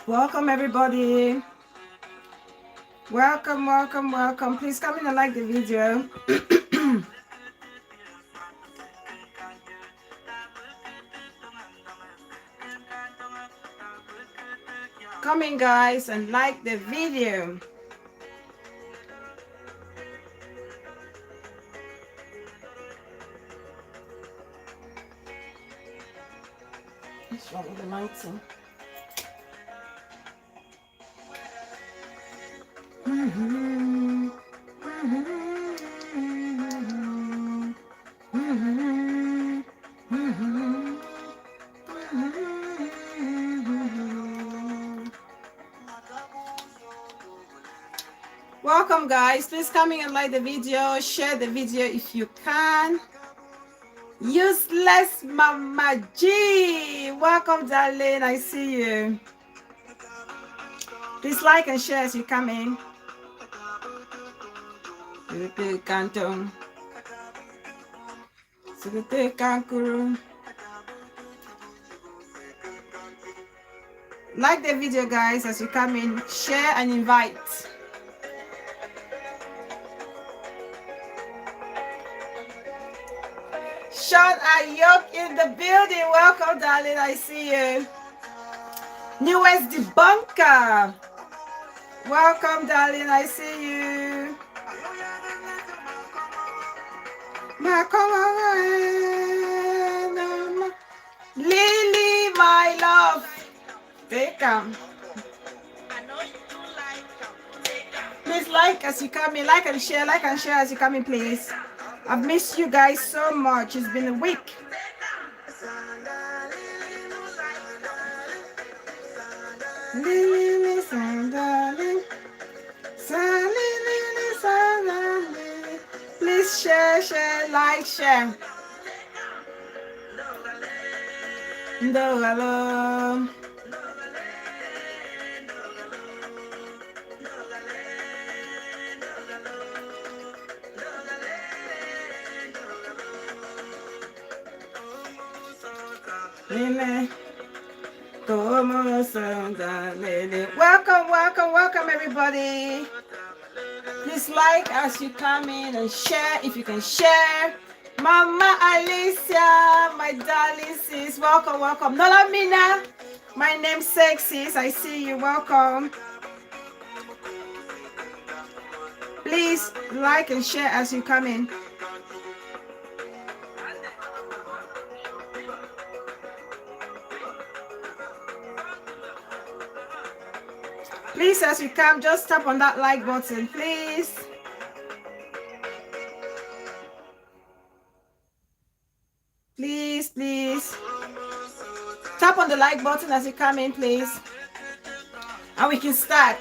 Welcome everybody. Welcome, welcome, welcome. Please come in and like the video. Come in guys and like the video. What's wrong with the lighting? Welcome guys, please come in and like the video, share the video if you can. Useless Mama G, welcome darling, I see you. Please like and share as you come in. Like the video guys as you come in, share and invite. Sean Ayok in the building, welcome darling, I see you. Newest debunker, welcome darling, I see you. Lily, my love, take them. Please like as you come in, like and share as you come in, please. I've missed you guys so much. It's been a week. Please share, like, share. No, hello. Welcome everybody. Please like as you come in and share if you can share. Mama Alicia, my darling sis, welcome. Nola Mina, my namesake sis, I see you, welcome. Please like and share as you come in. Please, as you come, just tap on that like button, please. Please. Tap on the like button as you come in, please. And we can start.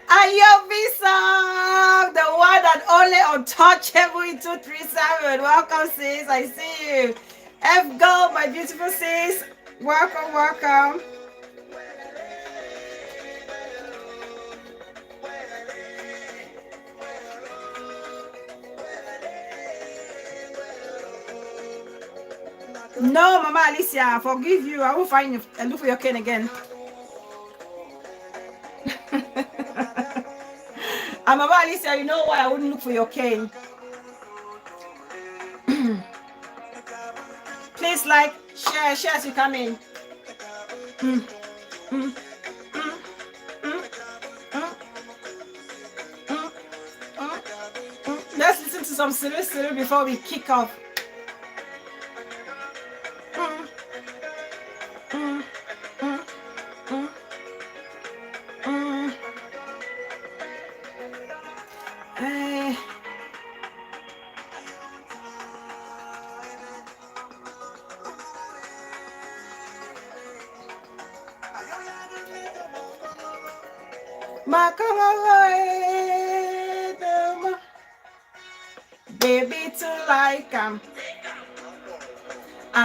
Ayobisa, the one and only untouchable in 237. Welcome, sis. I see you. F Go, my beautiful sis. Welcome. No, Mama Alicia, I forgive you. I will find you and look for your cane again. And Mama Alicia, you know why I wouldn't look for your cane. Please like, share as you come in. Let's listen to some serious before we kick off. baby too like I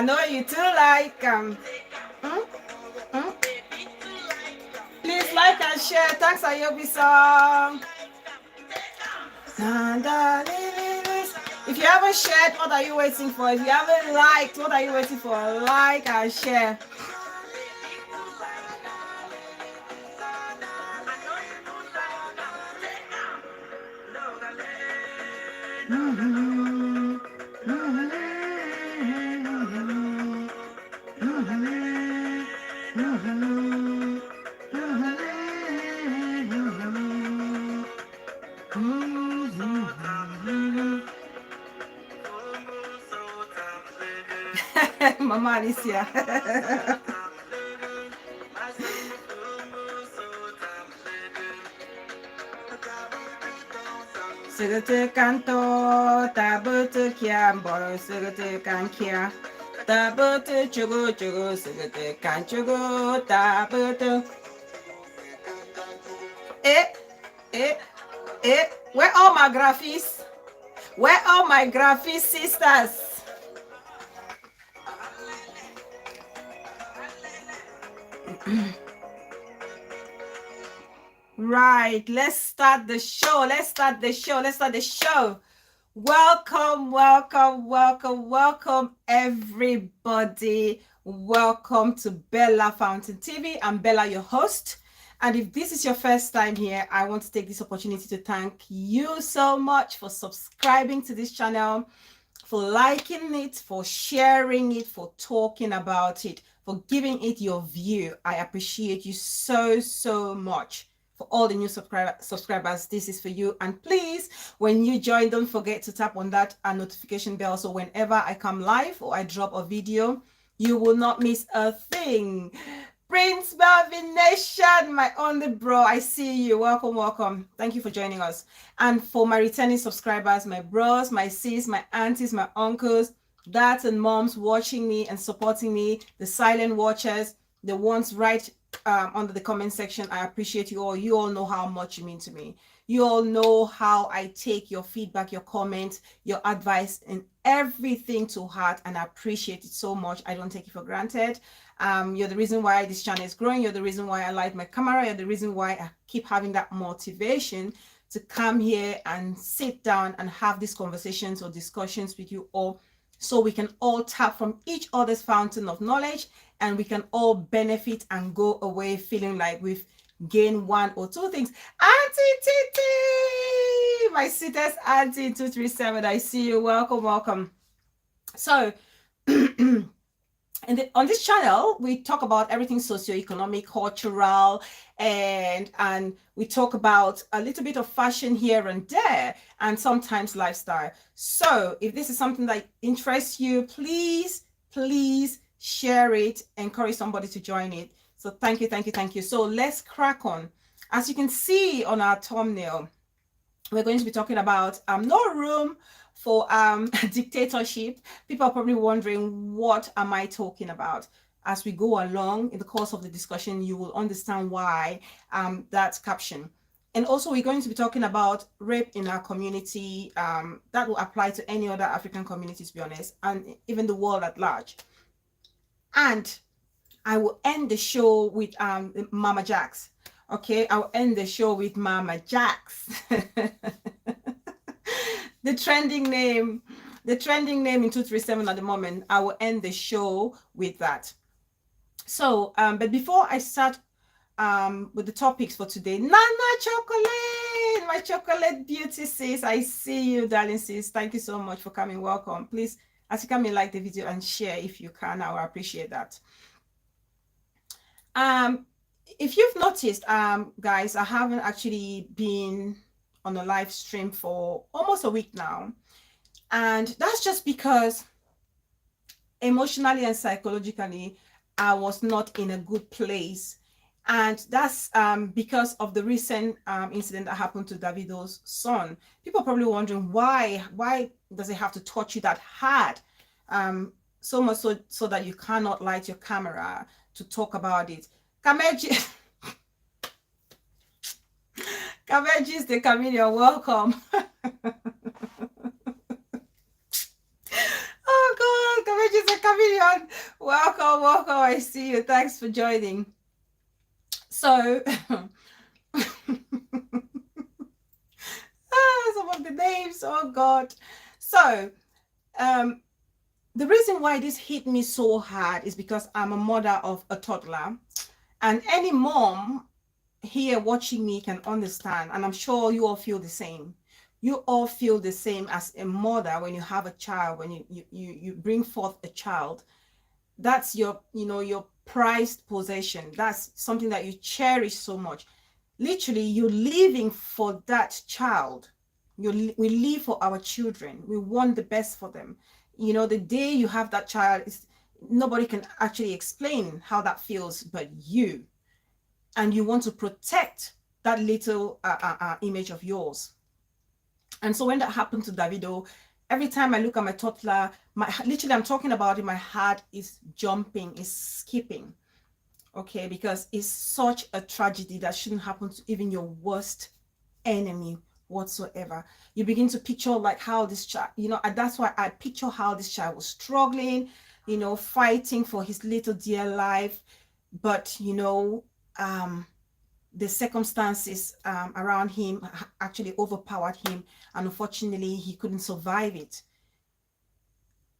know you too like mm, mm. Please like and share. Thanks, Ayobi song. If you haven't shared, what are you waiting for? If you haven't liked, what are you waiting for? Like and share. Mama Alicia. Sigate canto, tabutu kiamboro, sigate cankia, tabutu chugu chugu, sigate canchugu, tabutu. Where all my graphics? Where all my graphic sisters? Right, let's start the show. Welcome, everybody. Welcome to Bella Fountain TV. I'm Bella, your host. And if this is your first time here, I want to take this opportunity to thank you so much for subscribing to this channel, for liking it, for sharing it, for talking about it, for giving it your view. I appreciate you so much. For all the new subscribers, this is for you. And please, when you join, don't forget to tap on that notification bell, so whenever I come live or I drop a video, you will not miss a thing. Prince Melvin Nation, my only bro, I see you. Welcome. Thank you for joining us. And for my returning subscribers, my bros, my sis, my aunties, my uncles, dads and moms watching me and supporting me, the silent watchers, the ones right under the comment section, I appreciate you all. You all know how much you mean to me. You all know how I take your feedback, your comments, your advice, and everything to heart, and I appreciate it so much. I don't take it for granted. You're the reason why this channel is growing. You're the reason why I like my camera. You're the reason why I keep having that motivation to come here and sit down and have these conversations or discussions with you all, so we can all tap from each other's fountain of knowledge, and we can all benefit and go away feeling like we've gained one or two things. Auntie Titi, my sweetest auntie 237, I see you. Welcome. So on this channel, we talk about everything socioeconomic, cultural, and we talk about a little bit of fashion here and there, and sometimes lifestyle. So if this is something that interests you, please share it, encourage somebody to join it. So thank you. So let's crack on. As you can see on our thumbnail, we're going to be talking about no room for dictatorship. People are probably wondering, what am I talking about? As we go along in the course of the discussion, you will understand why that caption. And also, we're going to be talking about rape in our community. That will apply to any other African community, to be honest, and even the world at large. And I will end the show with Mama Jax. Okay, I'll end the show with Mama Jax. the trending name in 237 at the moment. I will end the show with that. So, but before I start with the topics for today, Nana Chocolate, my chocolate beauty sis, I see you, darling sis. Thank you so much for coming. Welcome. Please, as you come in, like the video and share if you can. I will appreciate that. If you've noticed, guys, I haven't actually been on a live stream for almost a week now, and that's just because emotionally and psychologically I was not in a good place, and that's because of the recent incident that happened to Davido's son. People are probably wondering why does it have to touch you that hard, so much so that you cannot light your camera to talk about it. Kameji is the chameleon. Welcome. Welcome, welcome. I see you. Thanks for joining. So, some of the names, oh God. So, um, the reason why this hit me so hard is because I'm a mother of a toddler, and any mom here watching me can understand, and I'm sure you all feel the same. You all feel the same as a mother when you have a child, when you bring forth a child. That's your, your prized possession. That's something that you cherish so much. Literally, you're living for that child. We live for our children. We want the best for them. The day you have that child, nobody can actually explain how that feels but you. And you want to protect that little image of yours. And so when that happened to Davido, every time I look at my toddler, literally I'm talking about it, my heart is jumping, is skipping. Okay, because it's such a tragedy that shouldn't happen to even your worst enemy whatsoever. You begin to picture like how this child, and that's why I picture how this child was struggling, fighting for his little dear life. But the circumstances around him actually overpowered him, and unfortunately he couldn't survive it,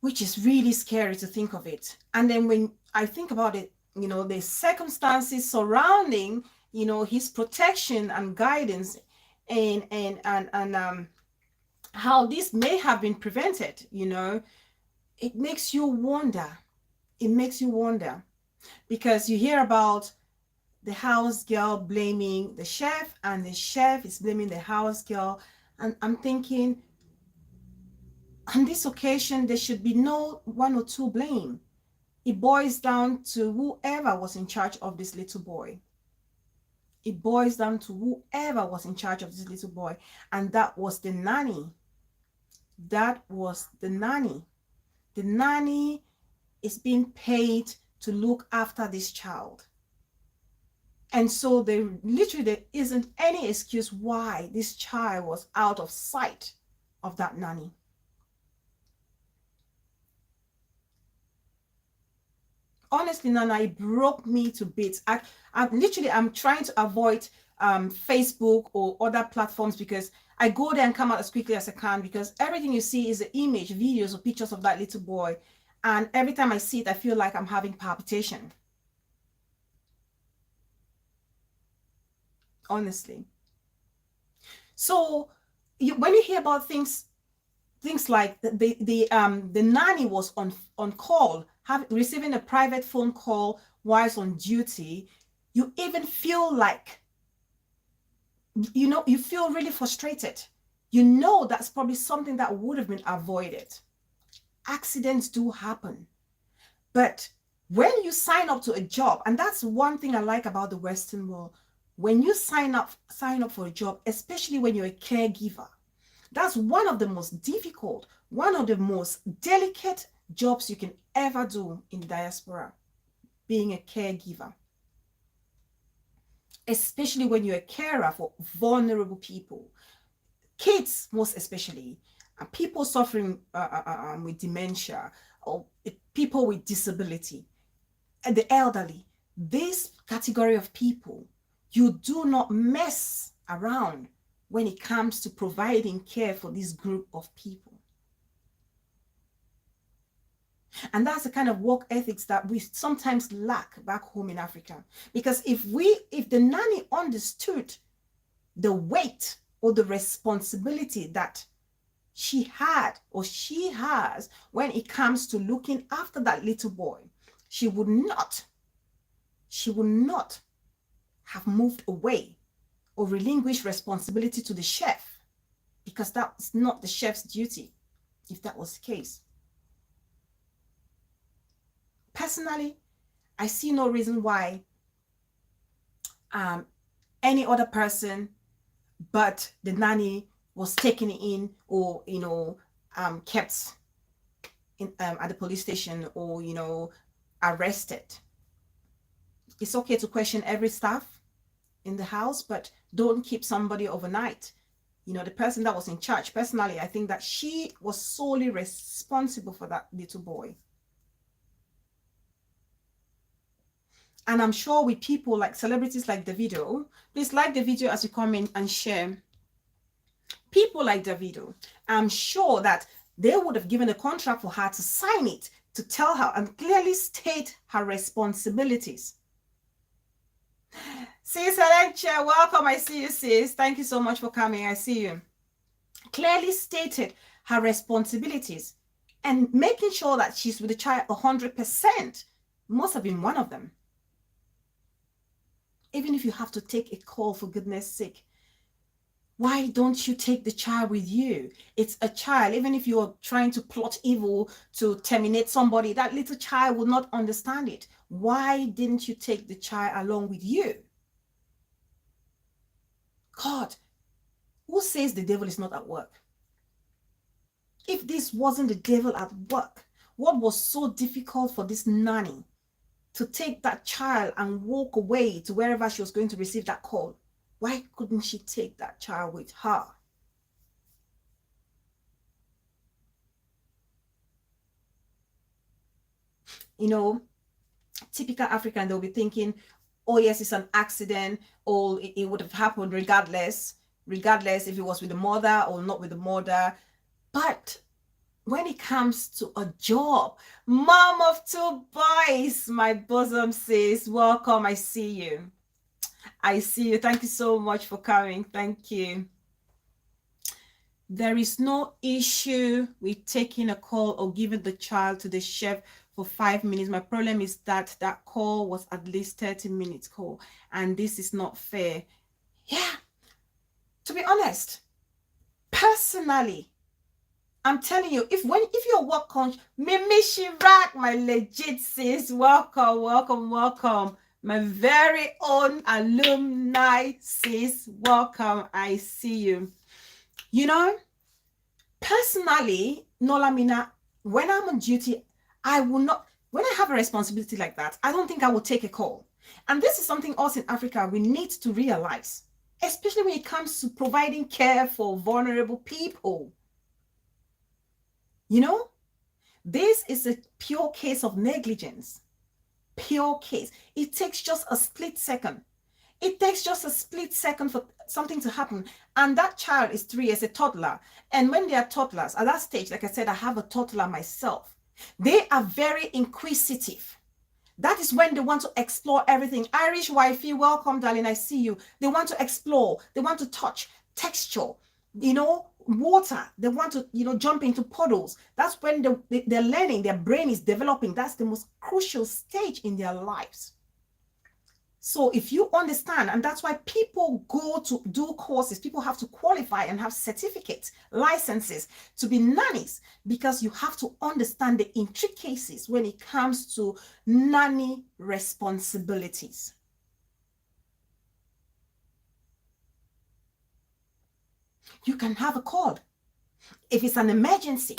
which is really scary to think of it. And then when I think about it, the circumstances surrounding his protection and guidance, and how this may have been prevented, it makes you wonder. Because you hear about the house girl blaming the chef, and the chef is blaming the house girl. And I'm thinking, on this occasion, there should be no one or two blame. It boils down to whoever was in charge of this little boy. It boils down to whoever was in charge of this little boy. And that was the nanny. That was the nanny. The nanny is being paid to look after this child. And so there isn't any excuse why this child was out of sight of that nanny. Honestly, Nana, it broke me to bits. I'm trying to avoid Facebook or other platforms, because I go there and come out as quickly as I can, because everything you see is an image, videos, or pictures of that little boy. And every time I see it, I feel like I'm having palpitation. Honestly. So when you hear about things like the nanny was on call, receiving a private phone call whilst on duty, you even feel like, you feel really frustrated. That's probably something that would have been avoided. Accidents do happen. But when you sign up to a job, and that's one thing I like about the Western world, when you sign up for a job, especially when you're a caregiver, that's one of the most difficult, one of the most delicate jobs you can ever do in diaspora, being a caregiver. Especially when you're a carer for vulnerable people, kids most especially, and people suffering with dementia, or people with disability, and the elderly. This category of people, you do not mess around when it comes to providing care for this group of people. And that's the kind of work ethics that we sometimes lack back home in Africa. Because if the nanny understood the weight or the responsibility that she had or she has when it comes to looking after that little boy, she would not have moved away or relinquished responsibility to the chef, because that's not the chef's duty if that was the case. Personally, I see no reason why any other person but the nanny was taken in, or kept in at the police station, or arrested. It's okay to question every staff in the house, but don't keep somebody overnight. The person that was in charge, personally, I think that she was solely responsible for that little boy. And I'm sure with people like celebrities like Davido, please like the video as you comment and share. People like Davido, I'm sure that they would have given a contract for her to sign it, to tell her and clearly state her responsibilities. Sis Alencha, welcome. I see you, sis. Thank you so much for coming. I see you. Clearly stated her responsibilities and making sure that she's with the child 100% must have been one of them. Even if you have to take a call, for goodness sake, why don't you take the child with you? It's a child. Even if you're trying to plot evil to terminate somebody, that little child will not understand it. Why didn't you take the child along with you? God, who says the devil is not at work? If this wasn't the devil at work, what was so difficult for this nanny to take that child and walk away to wherever she was going to receive that call? Why couldn't she take that child with her? You know, typical African, they'll be thinking, oh yes, it's an accident, or it would have happened regardless if it was with the mother or not with the mother. But when it comes to a job, mom of two boys, my bosom sis, welcome. I see you. I see you. Thank you so much for coming. Thank you. There is no issue with taking a call or giving the child to the chef for 5 minutes. My problem is that that call was at least 30 minutes call, and this is not fair. Yeah, to be honest, personally, I'm telling you, if you're work conscious, Mimi Shirak, my legit sis, welcome, welcome, welcome. My very own alumni sis, welcome. I see you. You know, personally, Nolamina, when I'm on duty, I will not, when I have a responsibility like that, I don't think I will take a call. And this is something else in Africa we need to realize, especially when it comes to providing care for vulnerable people. You know, this is a pure case of negligence. Pure case. It takes just a split second. It takes just a split second for something to happen. And that child is 3 years, a toddler. And when they are toddlers, at that stage, like I said, I have a toddler myself. They are very inquisitive. That is when they want to explore everything. Irish wifey, welcome, darling. I see you. They want to explore. They want to touch texture, you know, water. They want to, you know, jump into puddles. That's when they're learning. Their brain is developing. That's the most crucial stage in their lives. So if you understand, and that's why people go to do courses, people have to qualify and have certificates, licenses to be nannies, because you have to understand the intricacies when it comes to nanny responsibilities. You can have a call. If it's an emergency,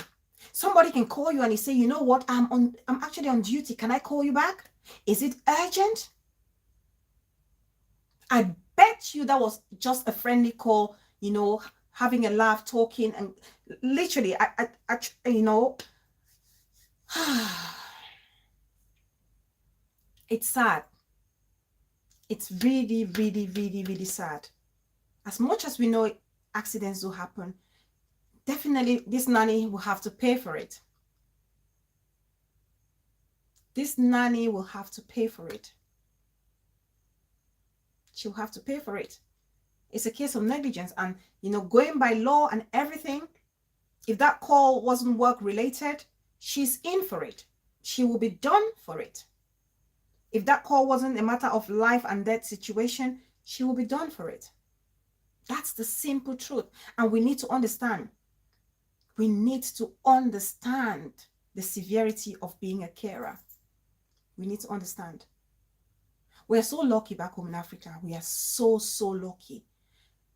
somebody can call you and he say, you know what, I'm actually on duty. Can I call you back? Is it urgent? I bet you that was just a friendly call, you know, having a laugh, talking, and literally, I you know, it's sad. It's really, really, really, really sad. As much as we know accidents do happen, definitely this nanny will have to pay for it. This nanny will have to pay for it. She'll have to pay for it. It's a case of negligence, and you know, going by law and everything, if that call wasn't work related, she's in for it. She will be done for it. If that call wasn't a matter of life and death situation, she will be done for it. That's the simple truth. And we need to understand. We need to understand the severity of being a carer. We need to understand. We're so lucky back home in Africa. We are so, so lucky.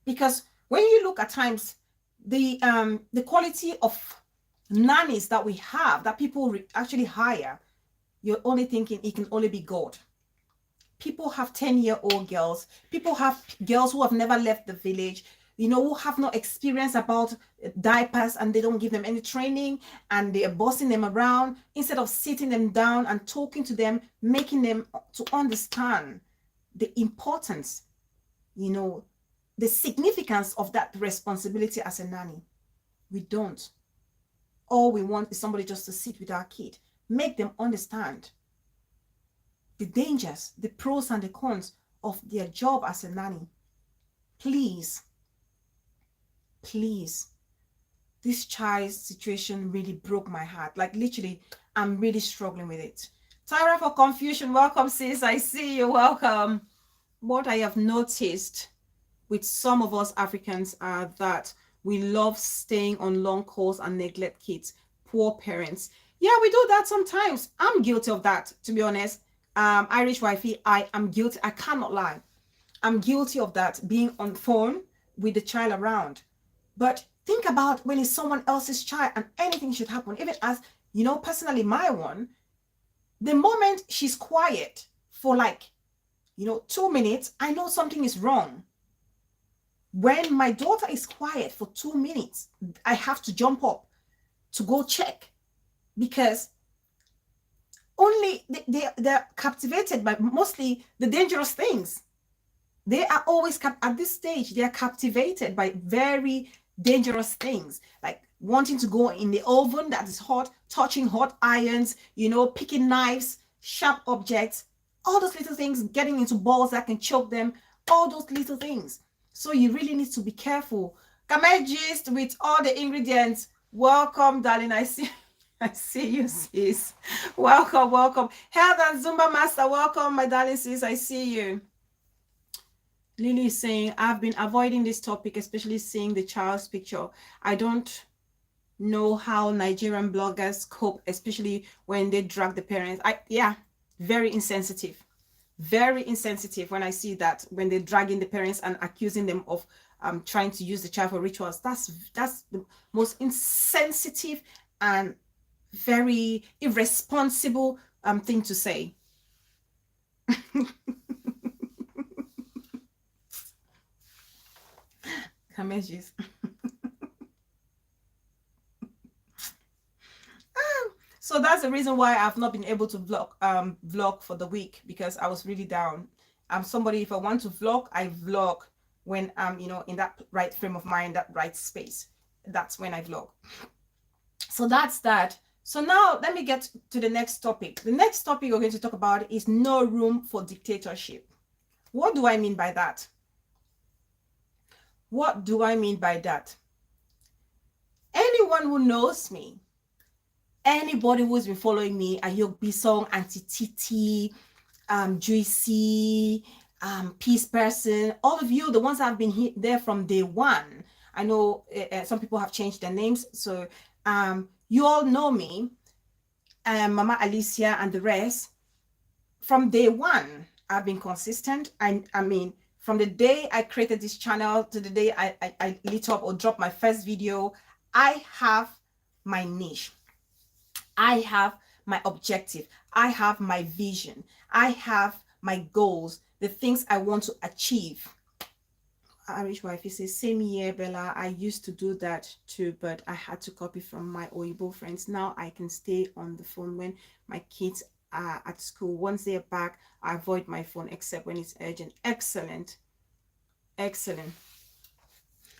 Because when you look at times, the quality of nannies that we have, that people actually hire, you're only thinking it can only be God. People have 10-year-old girls. People have girls who have never left the village. who have no experience about diapers, and they don't give them any training, and they are bossing them around instead of sitting them down and talking to them, making them to understand the importance, the significance of that responsibility as a nanny. We don't. All we want is somebody just to sit with our kid, make them understand the dangers, the pros and the cons of their job as a nanny. Please, this child's situation really broke my heart. Like, literally, I'm really struggling with it. Tyra for Confusion, welcome, sis. I see you, welcome. What I have noticed with some of us Africans are that we love staying on long calls and neglect kids. Poor parents. Yeah, we do that sometimes. I'm guilty of that, to be honest. Irish wifey, I am guilty. I cannot lie. I'm guilty of that, being on phone with the child around. But think about when it's someone else's child and anything should happen. Even as, personally, my one, the moment she's quiet for 2 minutes, I know something is wrong. When my daughter is quiet for 2 minutes, I have to jump up to go check, because only they're captivated by mostly the dangerous things. They are always at this stage, they are captivated by very dangerous things, like wanting to go in the oven that is hot, touching hot irons, picking knives, sharp objects, all those little things, getting into balls that can choke them, all those little things. So you really need to be careful. Gist with all the ingredients. Welcome, darling. I see you, sis. Welcome. Health and Zumba Master, welcome, my darling sis. I see you. Lily is saying, I've been avoiding this topic, especially seeing the child's picture. I don't know how Nigerian bloggers cope, especially when they drag the parents. Very insensitive. Very insensitive when I see that, when they're dragging the parents and accusing them of trying to use the child for rituals. That's the most insensitive and very irresponsible thing to say. Kamejis. So that's the reason why I've not been able to vlog for the week, because I was really down. I'm somebody, if I want to vlog, I vlog when I'm, in that right frame of mind, that right space. That's when I vlog. So that's that. So now let me get to the next topic. The next topic we're going to talk about is no room for dictatorship. What do I mean by that? What do I mean by that? Anyone who knows me, anybody who's been following me, Ayok Bisong, Auntie Titi, Juicy, Peace Person, all of you, the ones that have been there from day one. I know some people have changed their names, so you all know me, Mama Alicia and the rest. From day one, I've been consistent. I mean, from the day I created this channel to the day I lit up or dropped my first video, I have my niche. I have my objective. I have my vision. I have my goals, the things I want to achieve. Irish wifey says, same year, Bella. I used to do that too, but I had to copy from my Oyibo friends. Now I can stay on the phone when my kids are at school. Once they're back, I avoid my phone except when it's urgent. Excellent. Excellent.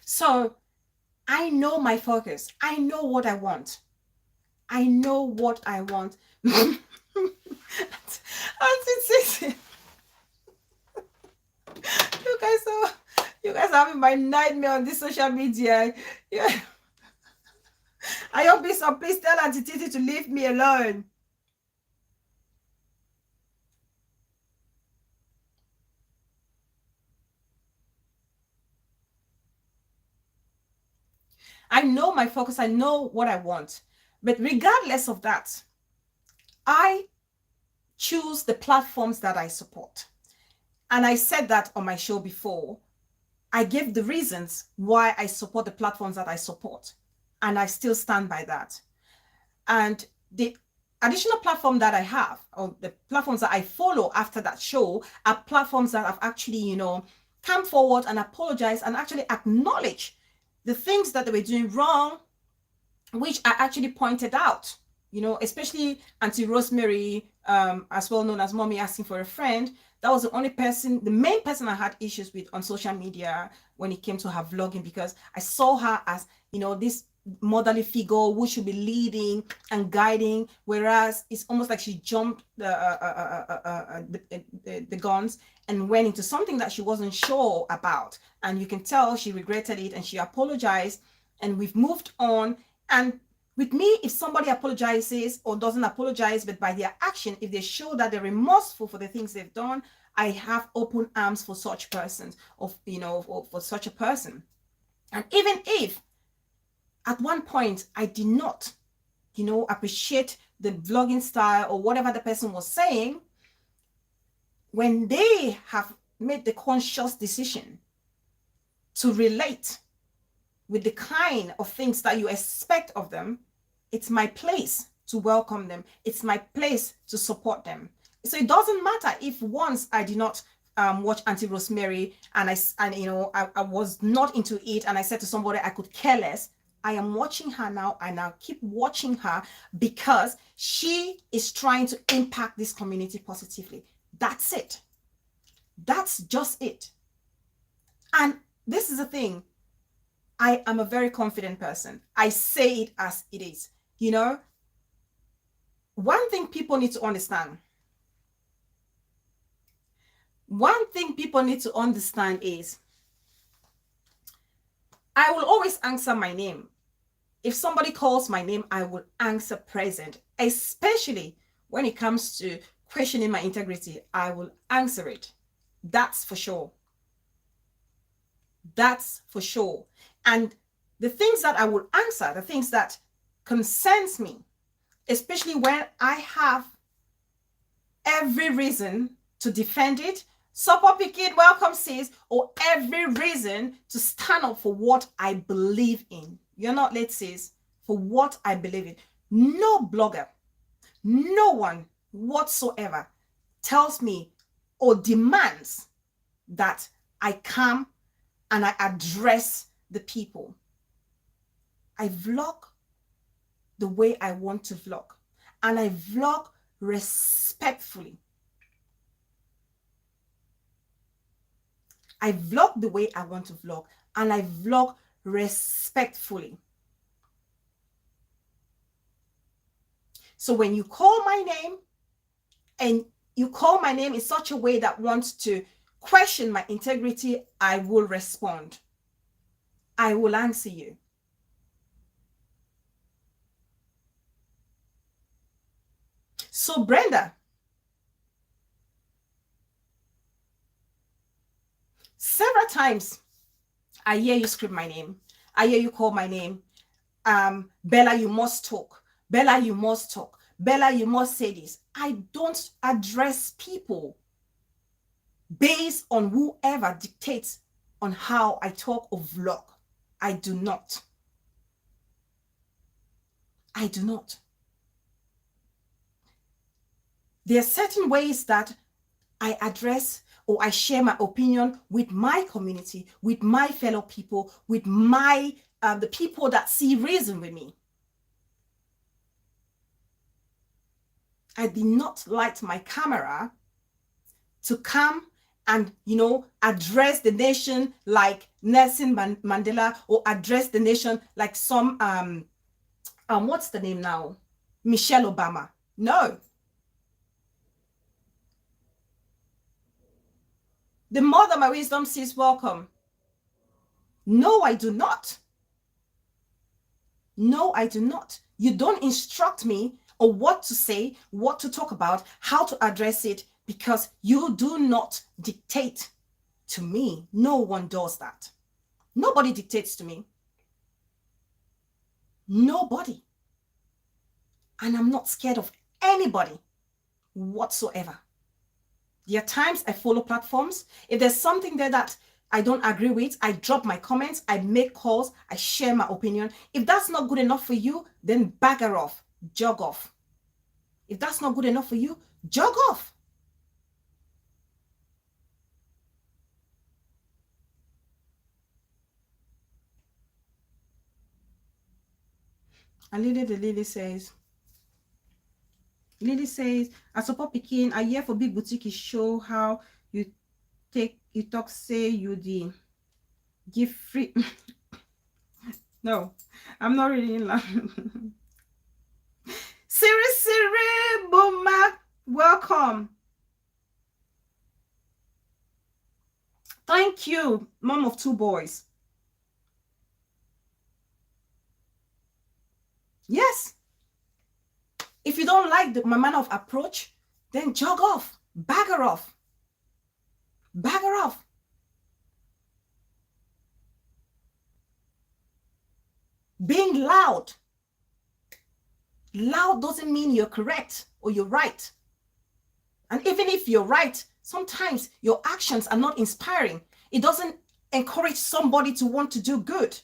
So I know my focus. I know what I want. I know what I want. You guys are having my nightmare on this social media. Yeah. I hope this, please tell Auntie Titi to leave me alone. I know my focus. I know what I want. But regardless of that, I choose the platforms that I support. And I said that on my show before. I gave the reasons why I support the platforms that I support. And I still stand by that. And the additional platform that I have, or the platforms that I follow after that show, are platforms that have actually, come forward and apologize and actually acknowledge the things that they were doing wrong, which I actually pointed out, especially Auntie Rosemary, as well known as Mommy asking for a friend. That was the main person I had issues with on social media when it came to her vlogging, because I saw her as, this motherly figure who should be leading and guiding, whereas it's almost like she jumped the guns and went into something that she wasn't sure about. And you can tell she regretted it and she apologized, and we've moved on. And with me, if somebody apologizes or doesn't apologize, but by their action, if they show that they're remorseful for the things they've done, I have open arms for such persons, for such a person. And even if at one point I did not, appreciate the vlogging style or whatever the person was saying, when they have made the conscious decision to relate with the kind of things that you expect of them, it's my place to welcome them. It's my place to support them. So it doesn't matter if once I did not watch Auntie Rosemary and I was not into it, and I said to somebody I could care less. I am watching her now, and I'll keep watching her because she is trying to impact this community positively. That's it. That's just it. And this is the thing. I am a very confident person. I say it as it is. One thing people need to understand. Is I will always answer my name. If somebody calls my name, I will answer present, especially when it comes to questioning my integrity. I will answer it. That's for sure. That's for sure. And the things that I will answer, the things that concerns me, especially when I have every reason to defend it, support kid, welcome sis, or every reason to stand up for what I believe in. You're not late sis, for what I believe in. No blogger, no one whatsoever tells me or demands that I come and I address the people. I vlog the way I want to vlog, and I vlog respectfully. I vlog the way I want to vlog, and I vlog respectfully. So when you call my name, and you call my name in such a way that wants to question my integrity, I will respond. I will answer you. So Brenda, several times I hear you scream my name. I hear you call my name. Bella, you must talk. Bella, you must talk. Bella, you must say this. I don't address people based on whoever dictates on how I talk or vlog. I do not. I do not. There are certain ways that I address or I share my opinion with my community, with my fellow people, with my the people that see reason with me. I did not light my camera to come and, address the nation like Nelson Mandela, or address the nation like some, what's the name now? Michelle Obama. No. The mother, my wisdom says, welcome. No, I do not. No, I do not. You don't instruct me on what to say, what to talk about, how to address it, because you do not dictate to me. No one does that. Nobody dictates to me. Nobody. And I'm not scared of anybody whatsoever. There are times I follow platforms. If there's something there that I don't agree with, I drop my comments, I make calls, I share my opinion. If that's not good enough for you, then bagger off, jog off. If that's not good enough for you, jog off. And Lily says, I support Pikin. I hear for big boutique show how you talk, say you the give free. No, I'm not reading loud. Siri, Boma, welcome. Thank you, mom of two boys. Yes. If you don't like my manner of approach, then jog off, bagger off. Bagger off. Being loud doesn't mean you're correct or you're right. And even if you're right, sometimes your actions are not inspiring. It doesn't encourage somebody to want to do good.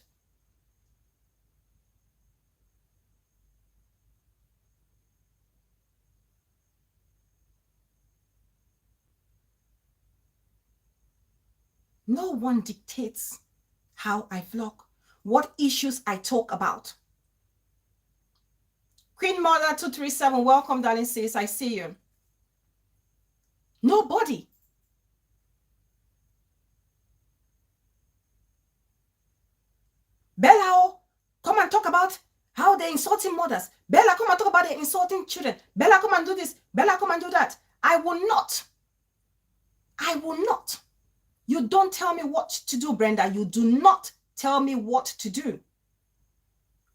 No one dictates how I vlog, what issues I talk about. Queen Mother 237, welcome, darling sis. I see you. Nobody. Bella, come and talk about how they're insulting mothers. Bella, come and talk about they're insulting children. Bella, come and do this. Bella, come and do that. I will not. I will not. You don't tell me what to do, Brenda. You do not tell me what to do.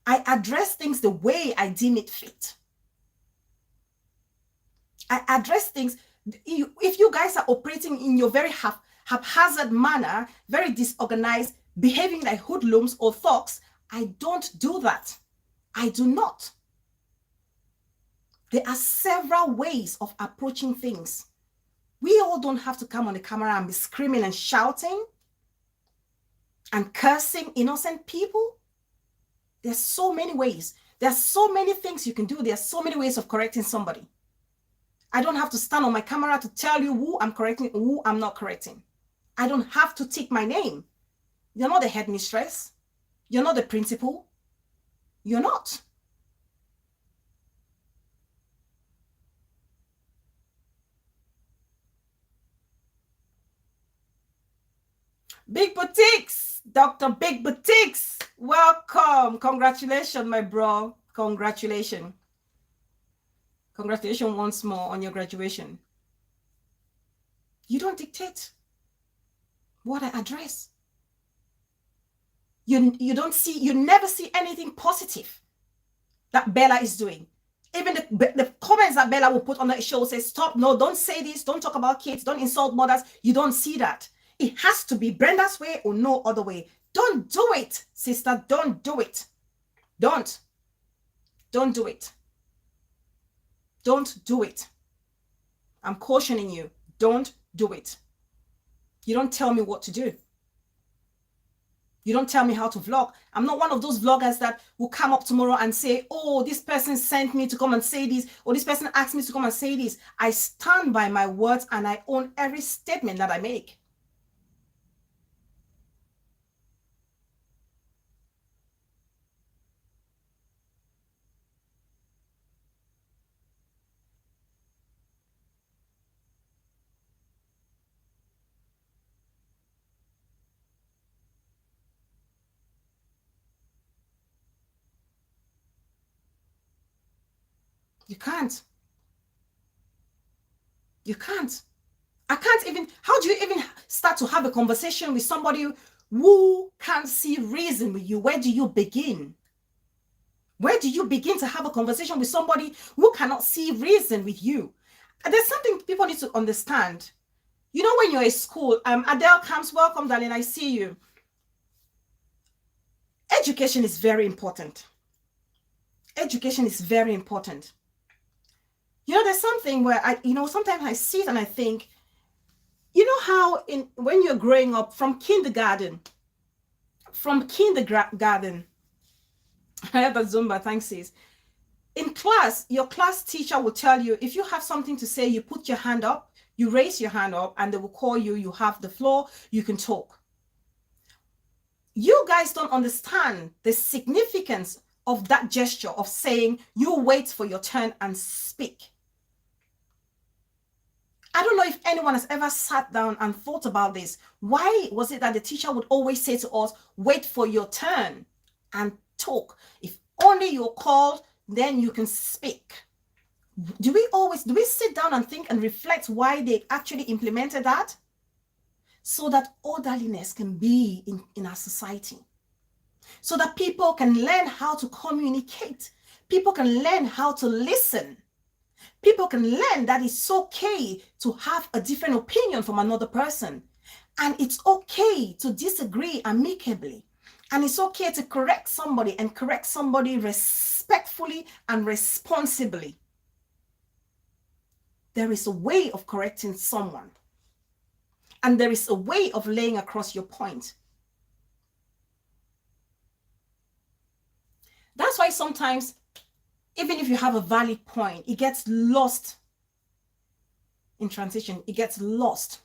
I address things the way I deem it fit. I address things. If you guys are operating in your very haphazard manner, very disorganized, behaving like hoodlums or thugs, I don't do that. I do not. There are several ways of approaching things. We all don't have to come on the camera and be screaming and shouting and cursing innocent people. There's so many ways. There's so many things you can do. There's so many ways of correcting somebody. I don't have to stand on my camera to tell you who I'm correcting and who I'm not correcting. I don't have to take my name. You're not the headmistress. You're not the principal. You're not. Big Boutiques, Dr. Big Boutiques, welcome. Congratulations, my bro. Congratulations. Congratulations once more on your graduation. You don't dictate what I address. You never see anything positive that Bella is doing. Even the comments that Bella will put on the show say, stop, no, don't say this, don't talk about kids, don't insult mothers. You don't see that. It has to be Brenda's way or no other way. Don't do it, sister. Don't do it. Don't do it. Don't do it. I'm cautioning you. Don't do it. You don't tell me what to do. You don't tell me how to vlog. I'm not one of those vloggers that will come up tomorrow and say, oh, this person sent me to come and say this, or this person asked me to come and say this. I stand by my words and I own every statement that I make. You can't. You can't. I can't even, how do you even start to have a conversation with somebody who can't see reason with you? Where do you begin? Where do you begin to have a conversation with somebody who cannot see reason with you? And there's something people need to understand. You know, when you're at school, Adele comes, welcome, darling, I see you. Education is very important. Education is very important. You know, there's something where sometimes I sit and I think, you know how when you're growing up from kindergarten, I have a Zumba, thanks sis. In class, your class teacher will tell you, if you have something to say, you put your hand up, you raise your hand up, and they will call you, you have the floor, you can talk. You guys don't understand the significance of that gesture of saying, you wait for your turn and speak. I don't know if anyone has ever sat down and thought about this. Why was it that the teacher would always say to us, wait for your turn and talk? If only you're called, then you can speak. Do we sit down and think and reflect why they actually implemented that? So that orderliness can be in our society. So that people can learn how to communicate. People can learn how to listen. People can learn that it's okay to have a different opinion from another person. And it's okay to disagree amicably. And it's okay to correct somebody and correct somebody respectfully and responsibly. There is a way of correcting someone. And there is a way of laying across your point. That's why sometimes, even if you have a valid point, it gets lost in transition. It gets lost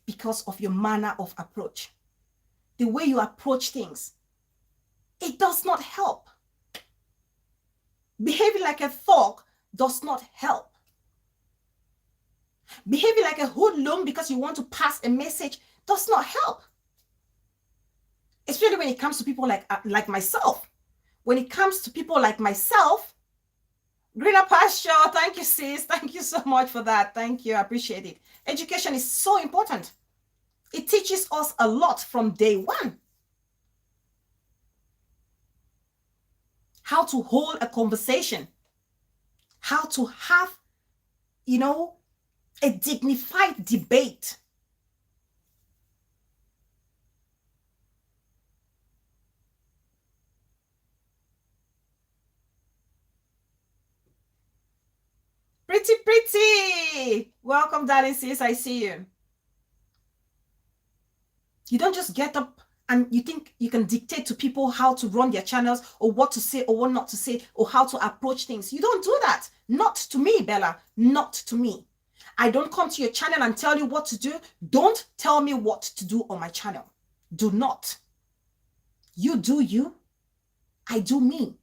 because of your manner of approach. The way you approach things, it does not help. Behaving like a thug does not help. Behaving like a hoodlum because you want to pass a message does not help. Especially when it comes to people like myself. When it comes to people like myself, greener pasture, thank you, sis. Thank you so much for that. Thank you. I appreciate it. Education is so important. It teaches us a lot from day one. How to hold a conversation. How to have, a dignified debate. Pretty. Welcome, darling sis. I see you. You don't just get up and you think you can dictate to people how to run their channels or what to say or what not to say or how to approach things. You don't do that. Not to me, Bella. Not to me. I don't come to your channel and tell you what to do. Don't tell me what to do on my channel. Do not. You do you. I do me.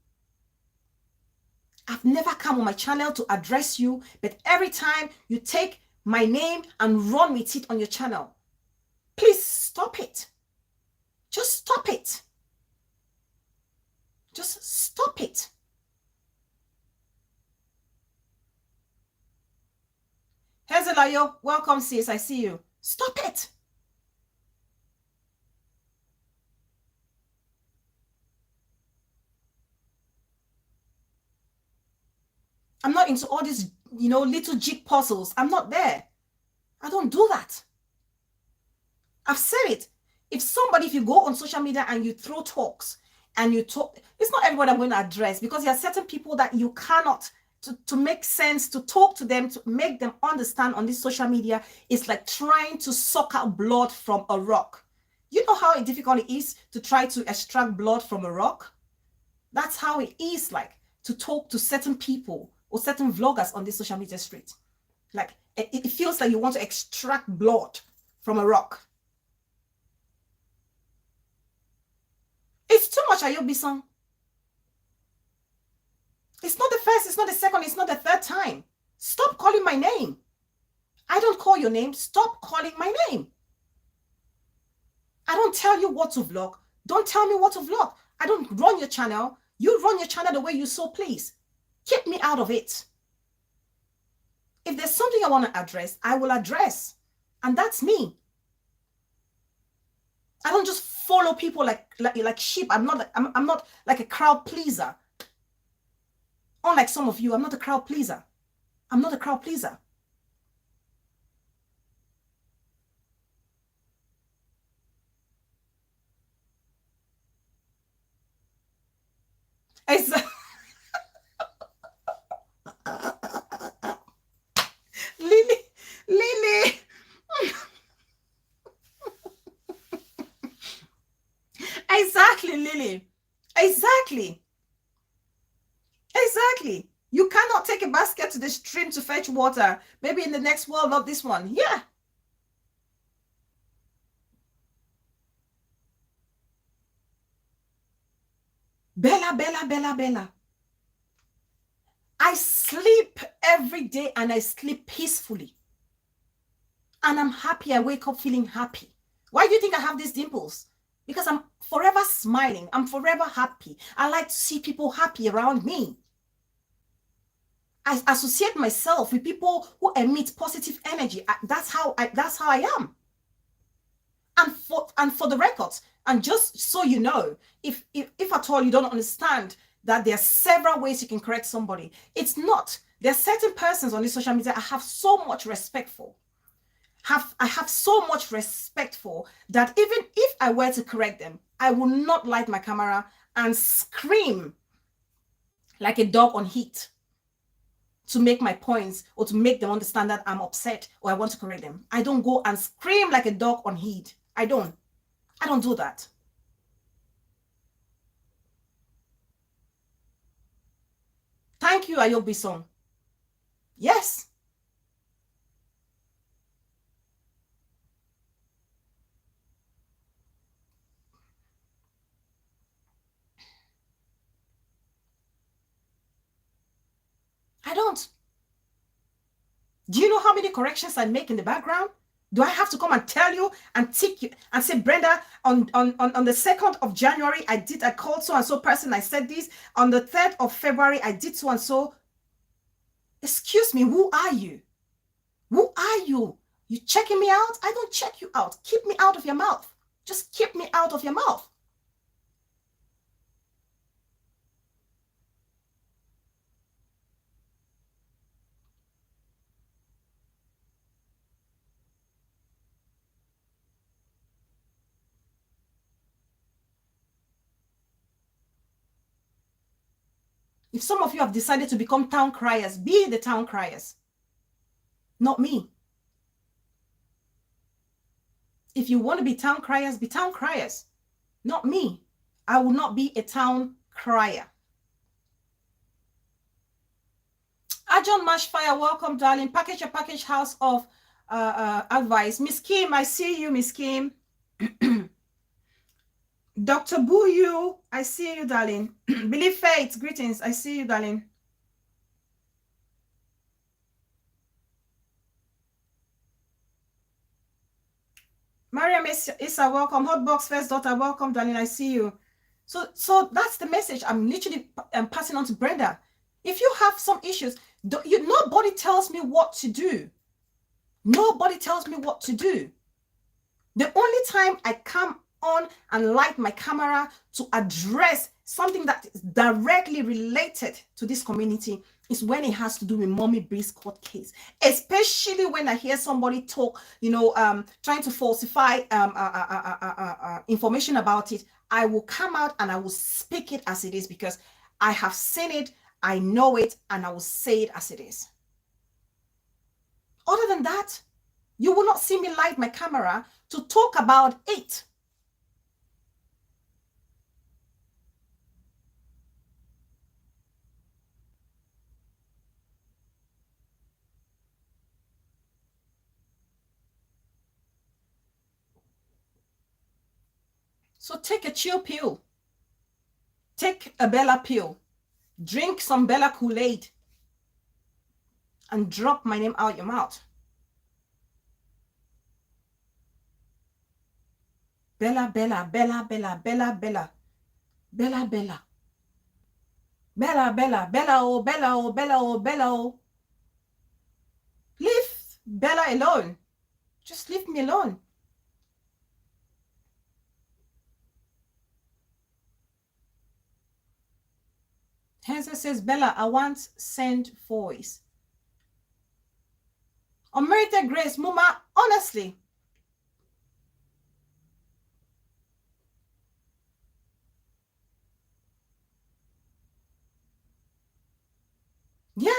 I've never come on my channel to address you, but every time you take my name and run with it on your channel, please stop it. Just stop it. Just stop it. Hezelayo, welcome sis, I see you. Stop it. I'm not into all these, little jig puzzles. I'm not there. I don't do that. I've said it. If you go on social media and you throw talks and you talk, it's not everybody I'm going to address because there are certain people that you cannot, to make sense, to talk to them, to make them understand on this social media, it's like trying to suck out blood from a rock. You know how difficult it is to try to extract blood from a rock? That's how it is like to talk to certain people or certain vloggers on this social media street. Like, it feels like you want to extract blood from a rock. It's too much, Ayobi-san. It's not the first, it's not the second, it's not the third time. Stop calling my name. I don't call your name. Stop calling my name. I don't tell you what to vlog. Don't tell me what to vlog. I don't run your channel. You run your channel the way you so please. Keep me out of it. If there's something I want to address, I will address. And that's me. I don't just follow people like sheep. I'm not like a crowd pleaser. Unlike some of you, I'm not a crowd pleaser. I'm not a crowd pleaser. Lily. Exactly, Lily. Exactly. You cannot take a basket to the stream to fetch water. Maybe in the next world, not this one. Yeah. Bella, Bella, Bella, Bella. I sleep every day and I sleep peacefully. And I'm happy. I wake up feeling happy. Why do you think I have these dimples? Because I'm forever smiling. I'm forever happy. I like to see people happy around me. I associate myself with people who emit positive energy. That's how I am. And for the records, and just so you know, if at all you don't understand that there are several ways you can correct somebody, it's not. There are certain persons on this social media I have so much respect for. I have so much respect for that even if I were to correct them, I will not light my camera and scream like a dog on heat to make my points or to make them understand that I'm upset or I want to correct them. I don't go and scream like a dog on heat. I don't do that. Thank you, Ayobi Song. Yes. I don't. Do you know how many corrections I make in the background? Do I have to come and tell you and tick you and say, Brenda, on the 2nd of January, I called so-and-so person, I said this. On the 3rd of February, I did so-and-so. Excuse me, who are you? Who are you? You checking me out? I don't check you out. Keep me out of your mouth. Just keep me out of your mouth. If some of you have decided to become town criers, be the town criers. Not me. If you want to be town criers, be town criers. Not me. I will not be a town crier. Ajon Mashfire, welcome, darling. Package your package house of advice. Miss Kim, I see you, Miss Kim. Dr. Buyu, I see you, darling. Believe Faith, greetings. I see you, darling. Mariam Issa, welcome. Hotbox First Daughter, welcome, darling. I see you. So that's the message I'm literally passing on to Brenda. If you have some issues, nobody tells me what to do. Nobody tells me what to do. The only time I come on and light my camera to address something that is directly related to this community is when it has to do with Mommy Bree's court case, especially when I hear somebody talk, trying to falsify information about it. I will come out and I will speak it as it is because I have seen it, I know it, and I will say it as it is. Other than that, you will not see me light my camera to talk about it. So take a chill pill. Take a Bella pill. Drink some Bella Kool-Aid. And drop my name out your mouth. Bella, Bella, Bella, Bella, Bella, Bella. Bella, Bella. Bella, Bella, Bella, oh, Bella, oh, Bella, oh, Bella, oh. Leave Bella alone. Just leave me alone. Hensa says, Bella, I want send voice. Unmerited grace, Muma, honestly. Yeah.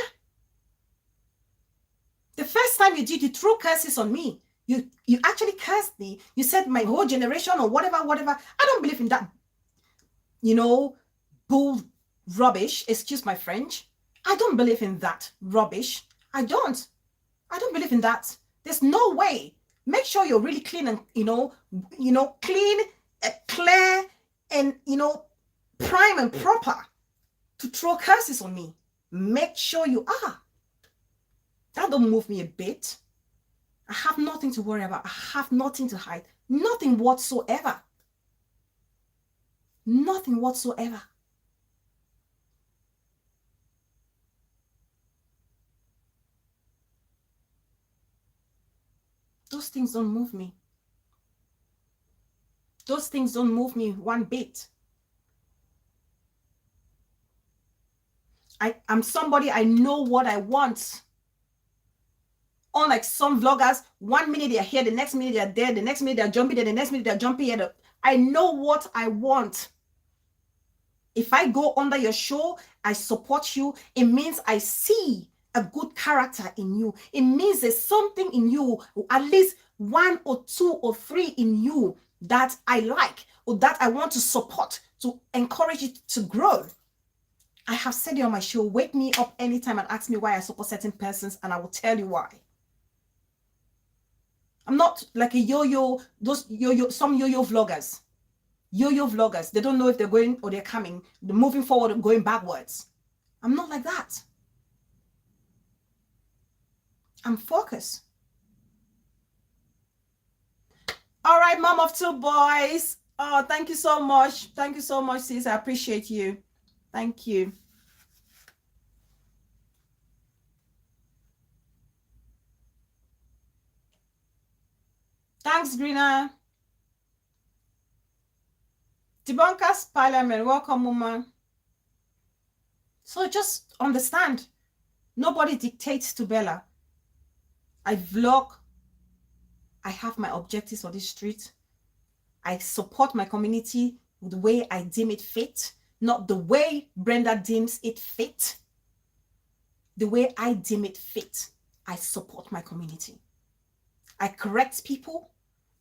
The first time you did, you threw curses on me. You actually cursed me. You said my whole generation or whatever. I don't believe in that, bull rubbish. Excuse my French. I don't believe in that rubbish. I don't believe in that. There's no way. Make sure you're really clean and, clean, clear, and, prime and proper to throw curses on me. Make sure you are. That don't move me a bit. I have nothing to worry about. I have nothing to hide. Nothing whatsoever. Nothing whatsoever. Those things don't move me. Those things don't move me one bit. I'm somebody, I know what I want. Unlike some vloggers, 1 minute they're here, the next minute they're there, the next minute they're jumping there, the next minute they're jumping here. I know what I want. If I go under your show, I support you. It means I see a good character in you. It means there's something in you, at least 1 or 2 or 3 in you that I like or that I want to support, to encourage it to grow. I have said it on my show. Wake me up anytime and ask me why I support certain persons, and I will tell you why. I'm not like a yo-yo, some yo-yo vloggers. Yo-yo vloggers, they don't know if they're going or they're coming. They're moving forward and going backwards. I'm not like that. I'm focused. All right, mom of 2 boys. Oh, thank you so much. Thank you so much, sis. I appreciate you. Thank you. Thanks, Greener. Debunkers Parliament. Welcome, Mama. So just understand, nobody dictates to Bella. I vlog. I have my objectives for this street. I support my community the way I deem it fit, not the way Brenda deems it fit. The way I deem it fit, I support my community. I correct people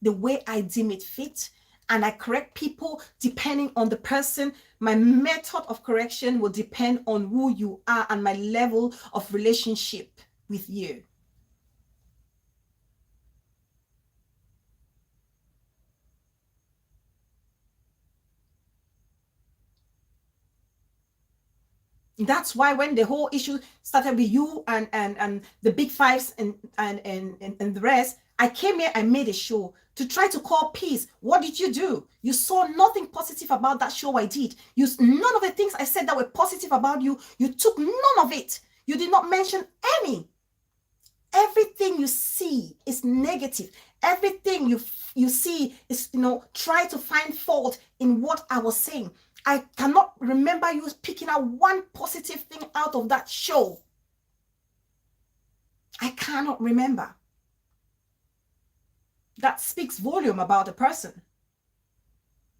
the way I deem it fit, and I correct people depending on the person. My method of correction will depend on who you are and my level of relationship with you. That's why when the whole issue started with you and the big fives and the rest, I came here and made a show to try to call peace. What did you do? You saw nothing positive about that show I did. None of the things I said that were positive about you, you took none of it. You did not mention any. Everything you see is negative. Everything you see is, try to find fault in what I was saying. I cannot remember you picking out one positive thing out of that show. I cannot remember. That speaks volume about the person.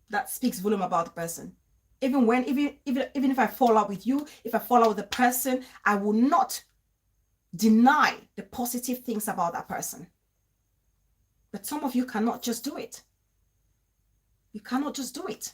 That speaks volume about the person. Even if I fall out with you, if I fall out with the person, I will not deny the positive things about that person. But some of you cannot just do it. You cannot just do it.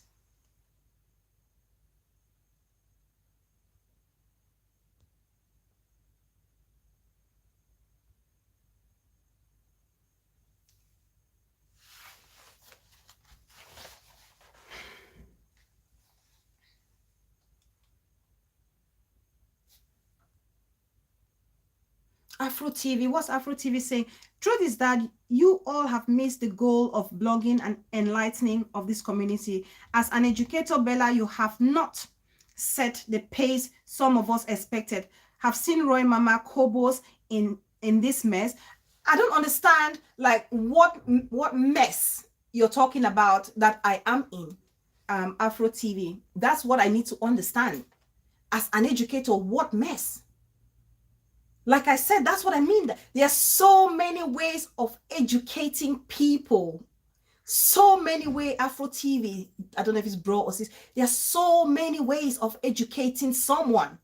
Afro TV, what's Afro TV saying? Truth is that you all have missed the goal of blogging and enlightening of this community. As an educator, Bella, you have not set the pace some of us expected. Have seen Roy Mama Kobos in this mess. I don't understand like what mess you're talking about that I am in. Afro TV. That's what I need to understand. As an educator, what mess? Like I said, that's what I mean. There are so many ways of educating people. So many ways, Afro TV, I don't know if it's bro or sis. There are so many ways of educating someone.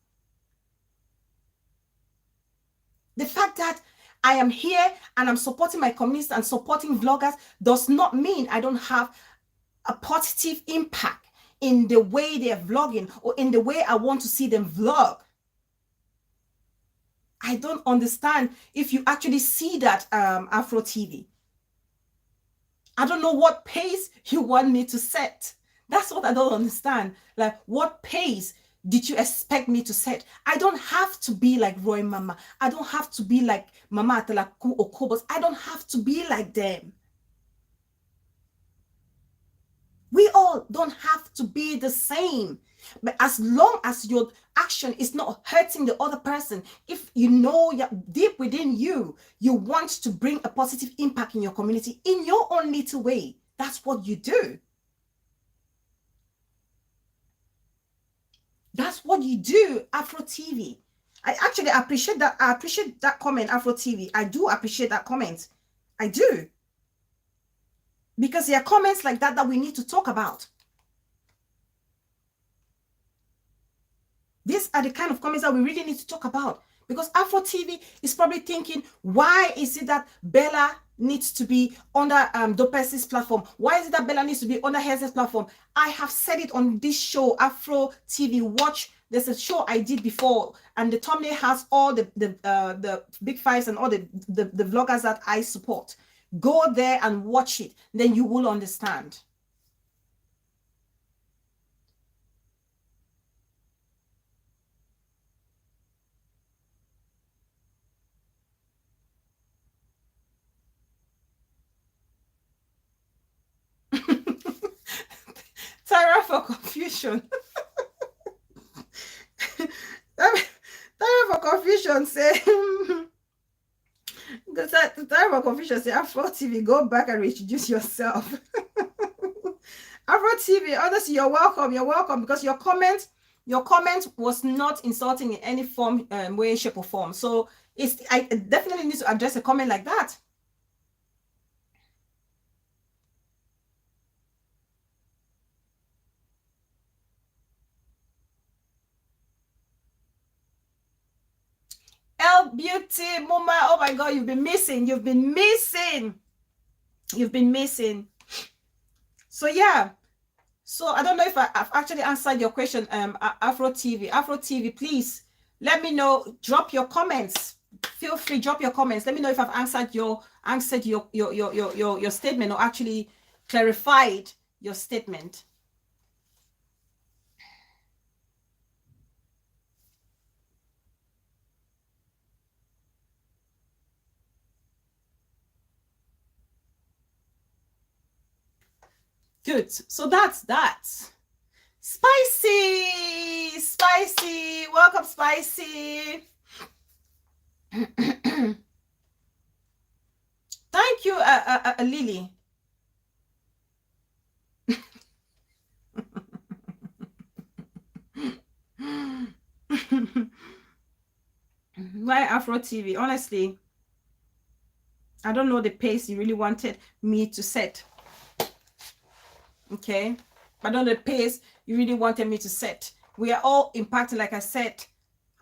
The fact that I am here and I'm supporting my community and supporting vloggers does not mean I don't have a positive impact in the way they're vlogging or in the way I want to see them vlog. I don't understand if you actually see that Afro TV. I don't know what pace you want me to set That's what I don't understand. Like, what pace did you expect me to set? I don't have to be like Roy Mama. I don't have to be like Mama Atalaku or Kobos. I don't have to be like them. We all don't have to be the same. But as long as your action is not hurting the other person, if you know deep within you, you want to bring a positive impact in your community in your own little way, that's what you do. That's what you do, Afro TV. I actually appreciate that. I appreciate that comment, Afro TV. I do appreciate that comment. I do. Because there are comments like that that we need to talk about. These are the kind of comments that we really need to talk about. Because Afro TV is probably thinking, why is it that Bella needs to be under Dopesi's platform? Why is it that Bella needs to be under Hazel's platform? I have said it on this show, Afro TV. Watch. There's a show I did before, and the thumbnail has all the big fives and all the vloggers that I support. Go there and watch it. Then you will understand. Tyra for confusion. Tyra for confusion say Tyra for confusion say Afro TV, go back and reintroduce yourself. Afro TV, honestly, you're welcome. You're welcome, because your comment was not insulting in any form, way, shape, or form. So I definitely need to address a comment like that. L Beauty, Mama, oh my God, you've been missing. You've been missing. You've been missing. So yeah. So I don't know if I've actually answered your question, Afro TV. Afro TV, please let me know. Drop your comments. Feel free, drop your comments. Let me know if I've answered your statement, or actually clarified your statement. Good. So that's that. Spicy, Spicy, welcome, Spicy. Thank you, Lily. Why Afro TV? Honestly, I don't know the pace you really wanted me to set. Okay, I don't know the pace you really wanted me to set. We are all impacting, like I said.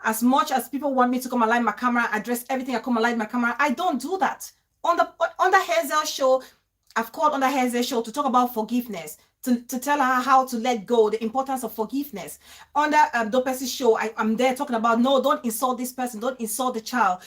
As much as people want me to come and light my camera, address everything, I come and light my camera, I don't do that. On the Hazel show, I've called on the Hazel show to talk about forgiveness, to tell her how to let go, the importance of forgiveness. On the Dopesi show, I'm there talking about, no, don't insult this person, don't insult the child.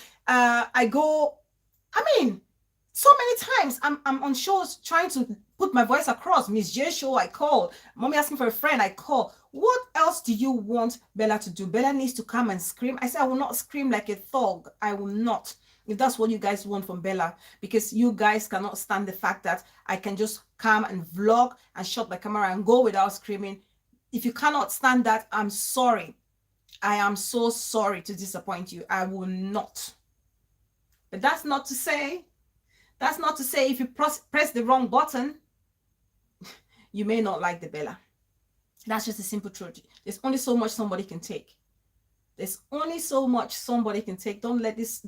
So many times I'm on shows trying to put my voice across. Miss J show, I call. Mommy asking for a friend, I call. What else do you want Bella to do? Bella needs to come and scream. I said, I will not scream like a thug. I will not. If that's what you guys want from Bella, because you guys cannot stand the fact that I can just come and vlog and shut my camera and go without screaming. If you cannot stand that, I'm sorry. I am so sorry to disappoint you. I will not. But that's not to say if you press the wrong button, you may not like the Bella. That's just a simple truth. There's only so much somebody can take. There's only so much somebody can take. Don't let this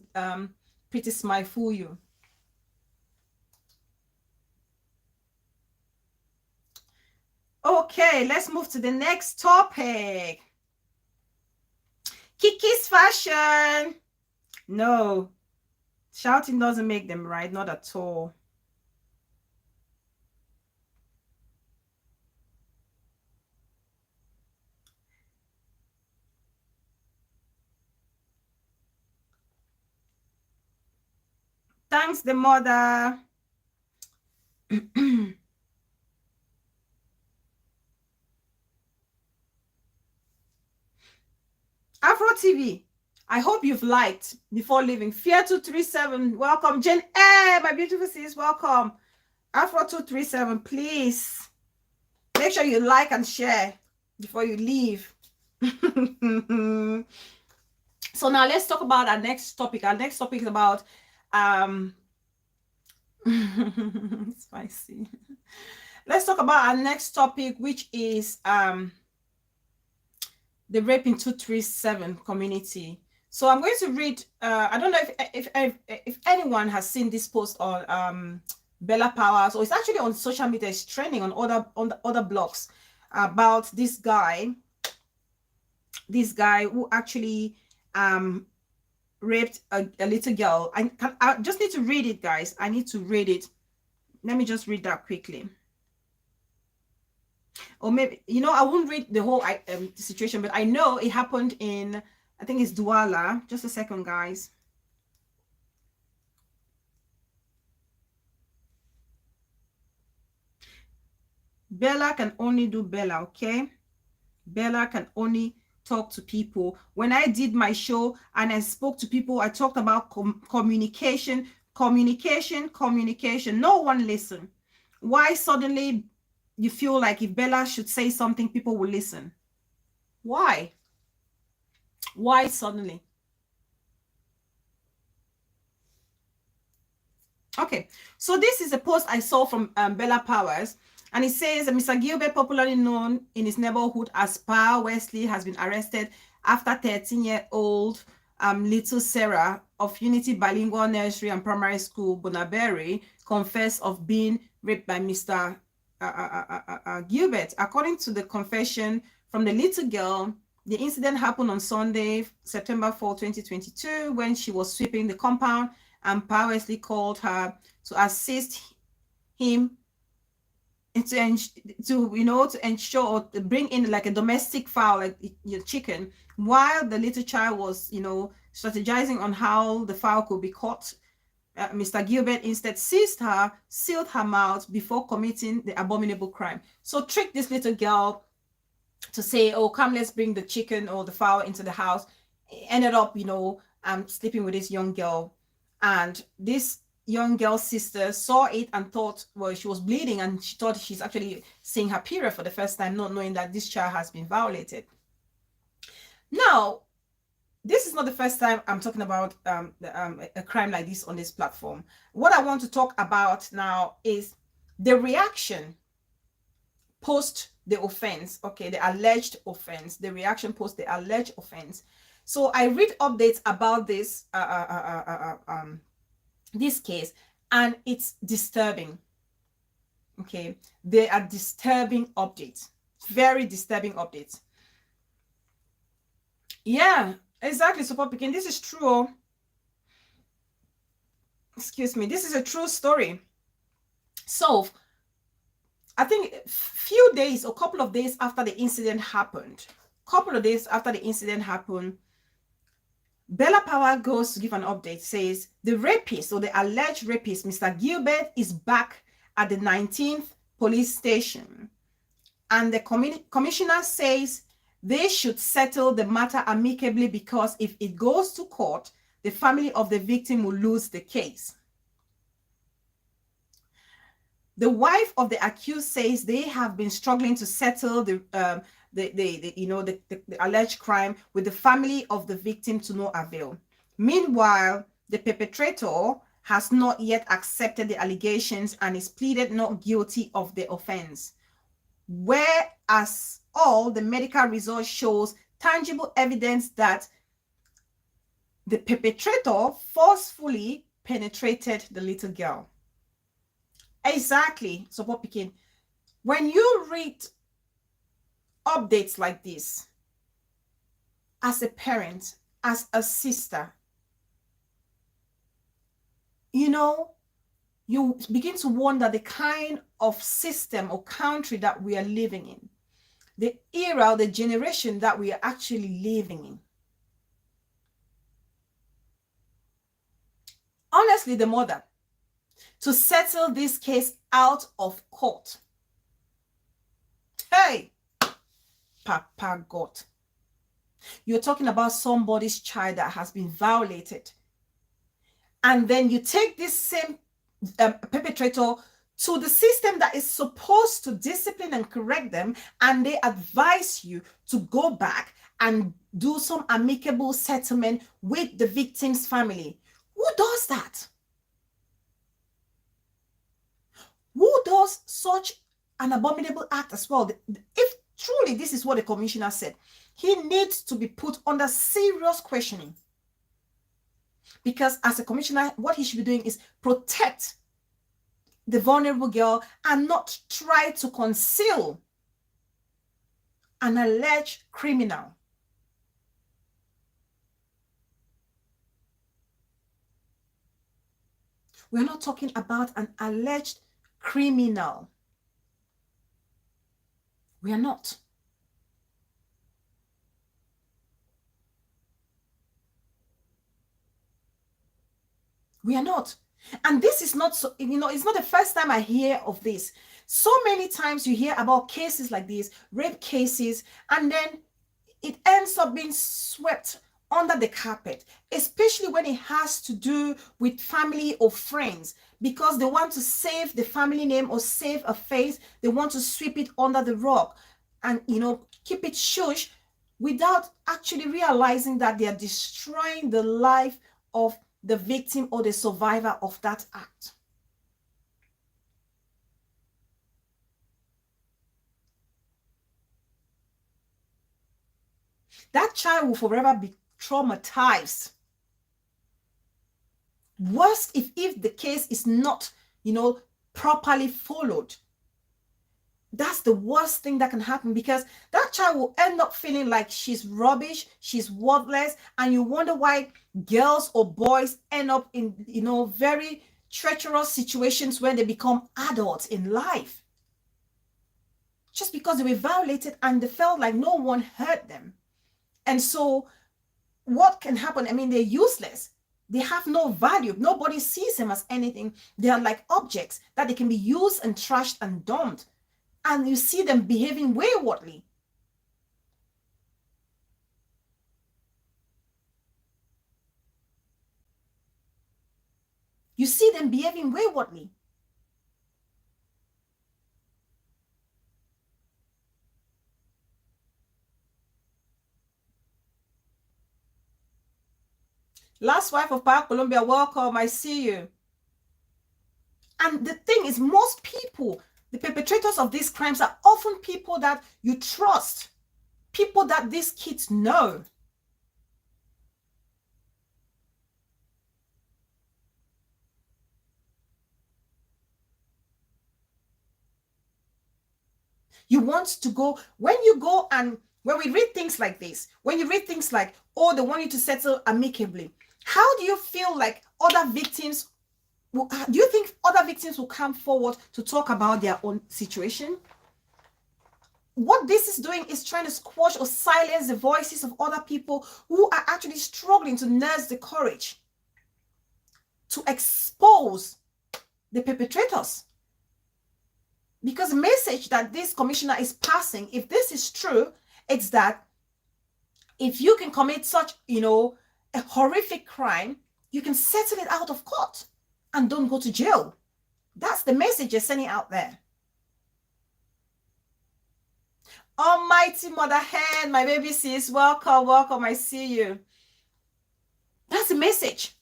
pretty smile fool you. Okay, let's move to the next topic. Kiki's fashion. No, shouting doesn't make them right, not at all. Thanks, the mother. TV. I hope you've liked before leaving. Fear237, welcome. Jen, hey, my beautiful sis, welcome. Afro237, please make sure you like and share before you leave. So now let's talk about our next topic. Our next topic is about spicy. Let's talk about our next topic, which is the rape in 237 community. So I'm going to read. I don't know if anyone has seen this post on Bella Powers, or it's actually on social media. It's trending on other blogs about this guy who actually raped a little girl. I just need to read it, guys. I need to read it. Let me just read that quickly. Or maybe, you know, I won't read the whole situation, but I know it happened in, I think it's Douala. Just a second, guys. Bella can only do Bella, okay? Bella can only talk to people. When I did my show and I spoke to people, I talked about communication. No one listened. Why suddenly you feel like if Bella should say something, people will listen? Why? Why suddenly? Okay, so this is a post I saw from Bella Powers, and it says Mr. Gilbert, popularly known in his neighborhood as Pa Wesley, has been arrested after 13-year-old little Sarah of Unity Bilingual Nursery and Primary School, Bonaberry, confessed of being raped by Mr. Gilbert. According to the confession from the little girl, the incident happened on Sunday, September 4, 2022, when she was sweeping the compound, and Pa Wesley called her to assist him to ensure or to bring in like a domestic fowl, like your chicken, while the little child was, strategizing on how the fowl could be caught. Mr. Gilbert instead seized her, sealed her mouth before committing the abominable crime. So tricked this little girl to say, oh, come, let's bring the chicken or the fowl into the house. Ended up, sleeping with this young girl. And this young girl's sister saw it and thought, well, she was bleeding, and she thought she's actually seeing her period for the first time, not knowing that this child has been violated. Now, this is not the first time I'm talking about a crime like this on this platform. What I want to talk about now is the reaction post the offense, okay, the alleged offense, the reaction post the alleged offense. So I read updates about this this case, and it's disturbing. Okay, they are disturbing updates, very disturbing updates. Yeah, exactly. So Popikin, this is true. Excuse me, this is a true story. So I think a few days or couple of days after the incident happened, Bella Power goes to give an update, says the rapist or the alleged rapist, Mr. Gilbert, is back at the 19th police station. And the commissioner says they should settle the matter amicably, because if it goes to court, the family of the victim will lose the case. The wife of the accused says they have been struggling to settle the alleged crime with the family of the victim to no avail. Meanwhile, the perpetrator has not yet accepted the allegations and is pleaded not guilty of the offense. Whereas all the medical results shows tangible evidence that the perpetrator forcefully penetrated the little girl. Exactly. So what became, when you read updates like this, as a parent, as a sister, you begin to wonder the kind of system or country that we are living in, the era, the generation that we are actually living in. Honestly, the mother, to settle this case out of court. Hey, Papa God. You're talking about somebody's child that has been violated. And then you take this same perpetrator to the system that is supposed to discipline and correct them, and they advise you to go back and do some amicable settlement with the victim's family. Who does that? Who does such an abominable act as well? If truly this is what the commissioner said, he needs to be put under serious questioning. Because as a commissioner, what he should be doing is protect the vulnerable girl and not try to conceal an alleged criminal. We're not talking about an alleged criminal. We are not. We are not. And this is not so, it's not the first time I hear of this. So many times you hear about cases like this, rape cases, and then it ends up being swept under the carpet, especially when it has to do with family or friends, because they want to save the family name or save a face. They want to sweep it under the rug and, keep it shush without actually realizing that they are destroying the life of the victim or the survivor of that act. That child will forever be traumatized. Worst if the case is not, properly followed. That's the worst thing that can happen, because that child will end up feeling like she's rubbish, she's worthless, and you wonder why girls or boys end up in, very treacherous situations when they become adults in life. Just because they were violated and they felt like no one heard them. And so what can happen? I mean, they're useless. They have no value. Nobody sees them as anything. They are like objects that they can be used and trashed and dumped. And you see them behaving waywardly. You see them behaving waywardly. Last wife of Power Colombia, welcome. I see you. And the thing is, most people, the perpetrators of these crimes, are often people that you trust, people that these kids know. You want to go, when you go and when we read things like this, when you read things like, oh, they want you to settle amicably, how do you feel like other victims, do you think other victims will come forward to talk about their own situation? What this is doing is trying to squash or silence the voices of other people who are actually struggling to nurse the courage to expose the perpetrators. Because the message that this commissioner is passing, if this is true, it's that if you can commit such, a horrific crime, you can settle it out of court and don't go to jail. That's the message you're sending out there. Almighty Mother Hen, my baby sis, welcome, welcome, I see you. That's the message.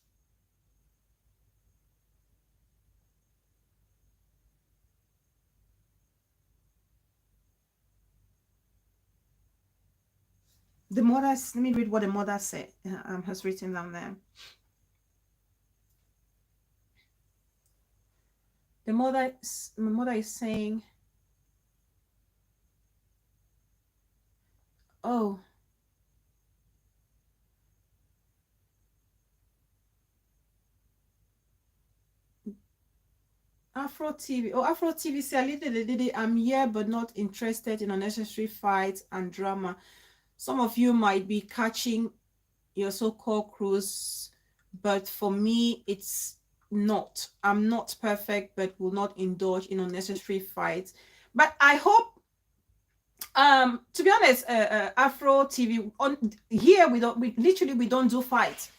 The mother, let me read what the mother said, has written down there. My mother is saying, oh, Afro TV. Oh, Afro TV say, I'm here but not interested in unnecessary fights and drama. Some of you might be catching your so-called cruise, but for me, it's not. I'm not perfect, but will not indulge in unnecessary fights. But I hope To be honest, Afro TV on here, we don't do fight.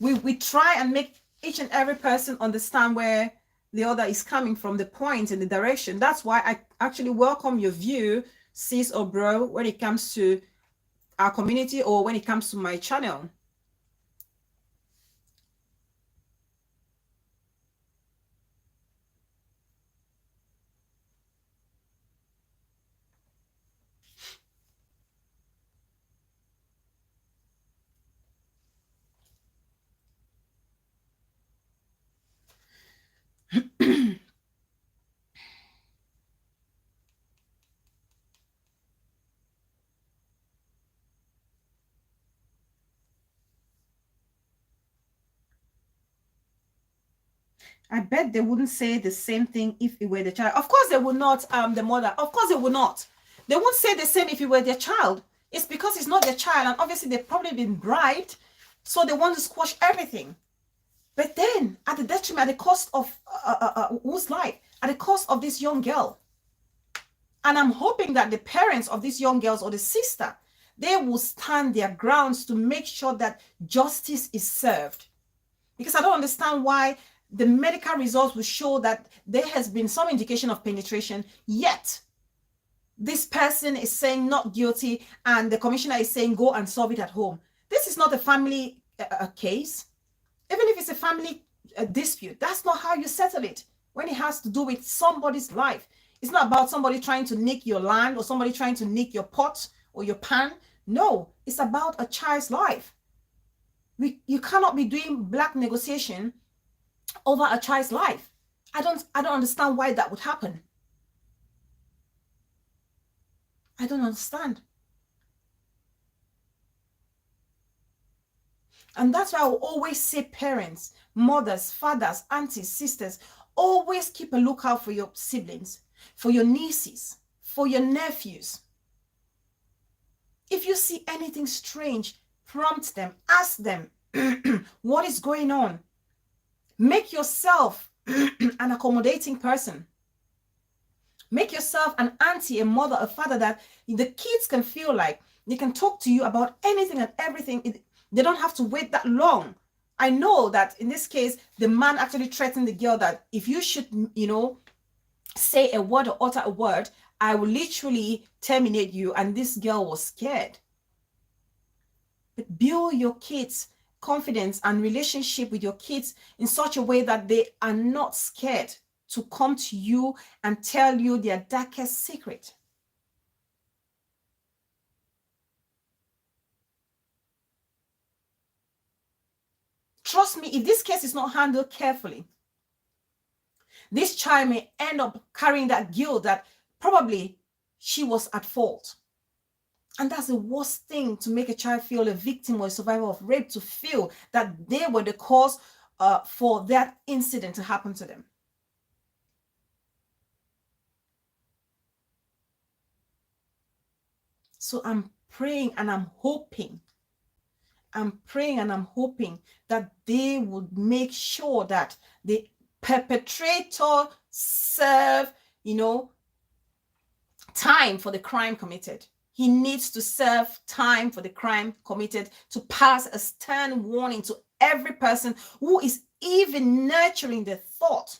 We try and make each and every person understand where the other is coming from, the point and the direction. That's why I actually welcome your view, sis or bro, when it comes to our community or when it comes to my channel. I bet they wouldn't say the same thing if it were the child. Of course they would not, the mother. Of course they would not. They won't say the same if it were their child. It's because it's not their child, and obviously they've probably been bribed, so they want to squash everything. But then, at the detriment, at the cost of whose life? At the cost of this young girl. And I'm hoping that the parents of these young girls or the sister, they will stand their grounds to make sure that justice is served. Because I don't understand why the medical results will show that there has been some indication of penetration, yet this person is saying not guilty and the commissioner is saying go and solve it at home. This is not a family case. Even if it's a family dispute, that's not how you settle it when it has to do with somebody's life. It's not about somebody trying to nick your land or somebody trying to nick your pot or your pan. No, it's about a child's life. You cannot be doing black negotiation over a child's life. I don't understand why that would happen. I don't understand. And that's why I will always say parents, mothers, fathers, aunties, sisters, always keep a lookout for your siblings, for your nieces, for your nephews. If you see anything strange, prompt them, ask them, what is going on? Make yourself an accommodating person. Make yourself an auntie, a mother, a father that the kids can feel like they can talk to you about anything and everything. They don't have to wait that long. I know that in this case, the man actually threatened the girl that if you should, say a word or utter a word, I will literally terminate you. And this girl was scared. But build your kids' confidence and relationship with your kids in such a way that they are not scared to come to you and tell you their darkest secret. Trust me, if this case is not handled carefully, this child may end up carrying that guilt that probably she was at fault. And that's the worst thing, to make a child feel, a victim or a survivor of rape, to feel that they were the cause for that incident to happen to them. So I'm praying and I'm hoping that they would make sure that the perpetrator serve, time for the crime committed. He needs to serve time for the crime committed, to pass a stern warning to every person who is even nurturing the thought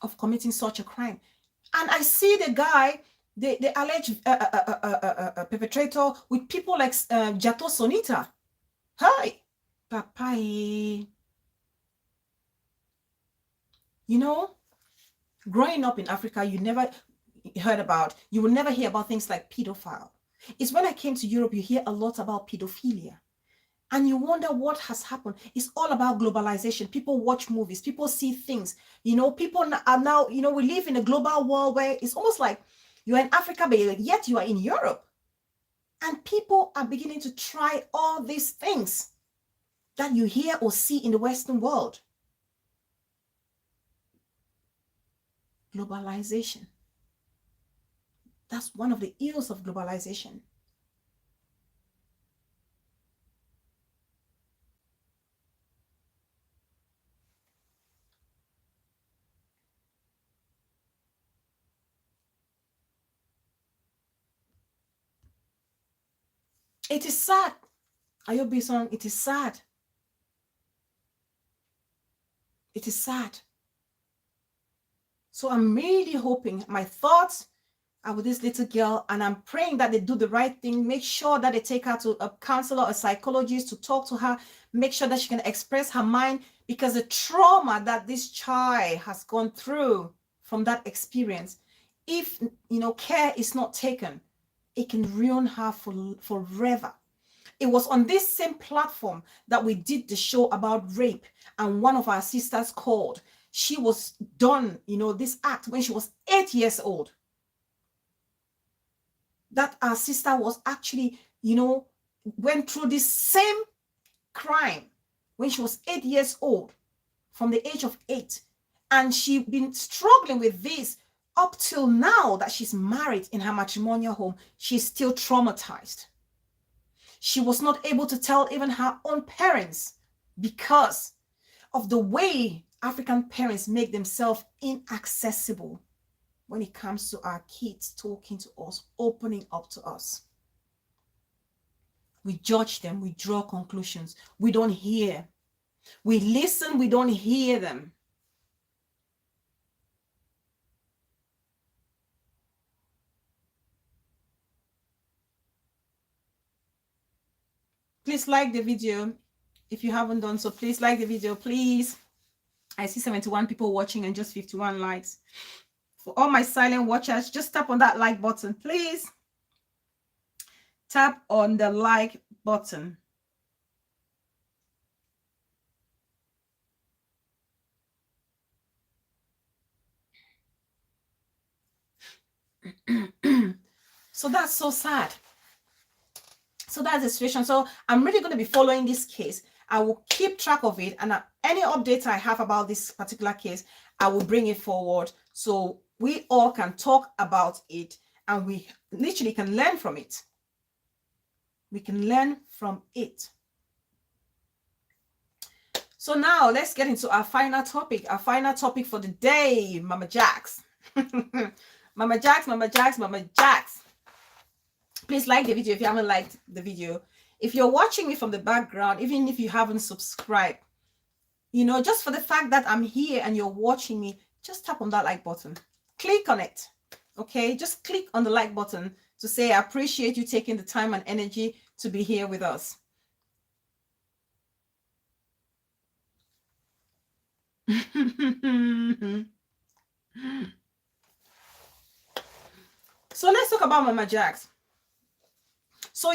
of committing such a crime. And I see the guy, the alleged perpetrator, with people like Jato Sonita. Hi, Papa. Growing up in Africa, you will never hear about things like pedophile. It's when I came to Europe, you hear a lot about pedophilia. And you wonder what has happened. It's all about globalization. People watch movies, people see things. People are now, we live in a global world where it's almost like you're in Africa, but yet you are in Europe. And people are beginning to try all these things that you hear or see in the Western world. Globalization. That's one of the ills of globalization. It is sad. Ayobi-san, it is sad. It is sad. So I'm really hoping, my thoughts are with this little girl, and I'm praying that they do the right thing. Make sure that they take her to a counselor, a psychologist to talk to her. Make sure that she can express her mind, because the trauma that this child has gone through from that experience, if care is not taken, it can ruin her forever. It was on this same platform that we did the show about rape, and one of our sisters called. She was done, this act when she was 8 years old. That our sister was actually, went through this same crime when she was 8 years old, from the age of 8. And she'd been struggling with this up till now that she's married in her matrimonial home. She's still traumatized. She was not able to tell even her own parents because of the way African parents make themselves inaccessible when it comes to our kids talking to us, opening up to us. We judge them, we draw conclusions, we don't hear. We listen, we don't hear them. Please like the video if you haven't done so. Please like the video, please. I see 71 people watching and just 51 likes. For all my silent watchers, just tap on that like button, please. Tap on the like button. So that's so sad. So that's the situation. So I'm really going to be following this case. I will keep track of it, and any updates I have about this particular case, I will bring it forward so we all can talk about it, and we literally can learn from it. We can learn from it. So now let's get into our final topic. Our final topic for the day, Mama Jacks. Mama Jacks, Mama Jacks, Mama Jacks. Please like the video if you haven't liked the video. If you're watching me from the background, even if you haven't subscribed, just for the fact that I'm here and you're watching me, just tap on that like button. Click on it. Okay, just click on the like button to say I appreciate you taking the time and energy to be here with us. So let's talk about Mama Jacks. So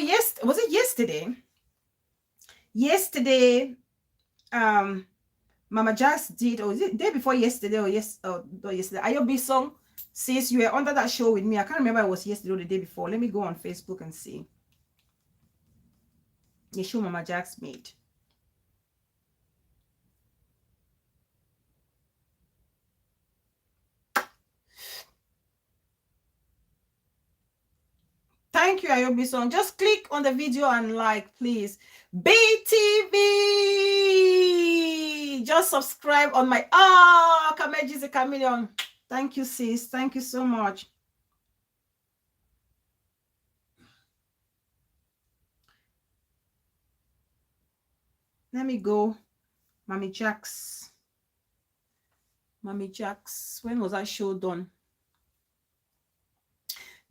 was it yesterday? Yesterday, Mama Jacks did, or was it day before yesterday, or yesterday? Ayobi song says you were under that show with me. I can't remember if it was yesterday or the day before. Let me go on Facebook and see. The show Mama Jacks made. Thank you, Ayobi song. Just click on the video and like, please. BTV. Just subscribe on my Kameji's a chameleon. Thank you, sis. Thank you so much. Let me go. Mami Jacks. Mami Jacks. When was that show done?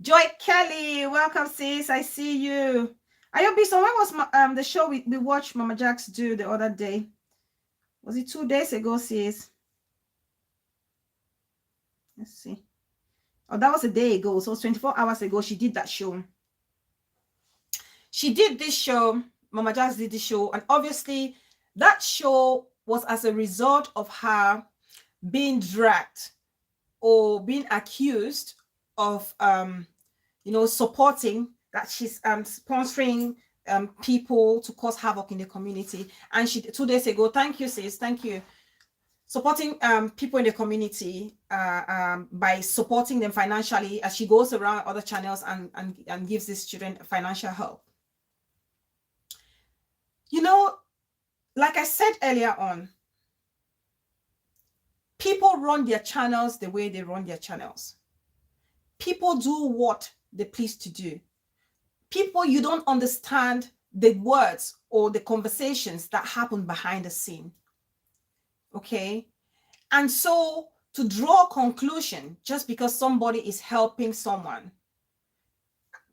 Joy Kelly, welcome, sis. I see you. Ayobi, so when was the show we watched Mama Jacks do the other day? Was it 2 days ago, sis? Let's see. Oh, that was a day ago. So it was 24 hours ago she did that show. She did this show. Mama Jacks did this show. And obviously, that show was as a result of her being dragged or being accused of supporting, that she's sponsoring people to cause havoc in the community. And she 2 days ago, thank you, sis, thank you, supporting people in the community by supporting them financially as she goes around other channels and gives these children financial help. Like I said earlier on, people run their channels the way they run their channels. People do what they please to do. People, you don't understand the words or the conversations that happen behind the scene. Okay. And so to draw a conclusion just because somebody is helping someone,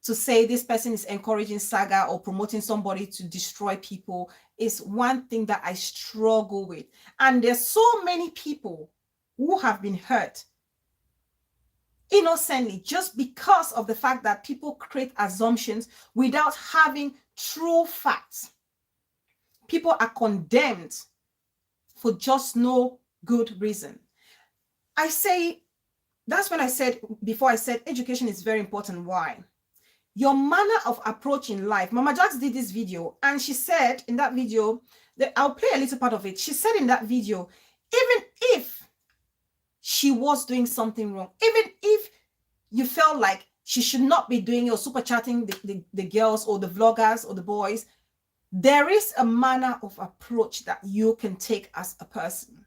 to say this person is encouraging saga or promoting somebody to destroy people, is one thing that I struggle with. And there's so many people who have been hurt innocently just because of the fact that people create assumptions without having true facts. People are condemned for just no good reason. I say, that's when I said, before I said education is very important. Why? Your manner of approach in life. Mama Jax did this video, and she said in that video, that I'll play a little part of it. She said in that video, even if she was doing something wrong, even if you felt like she should not be doing it or super chatting the girls or the vloggers or the boys, there is a manner of approach that you can take as a person.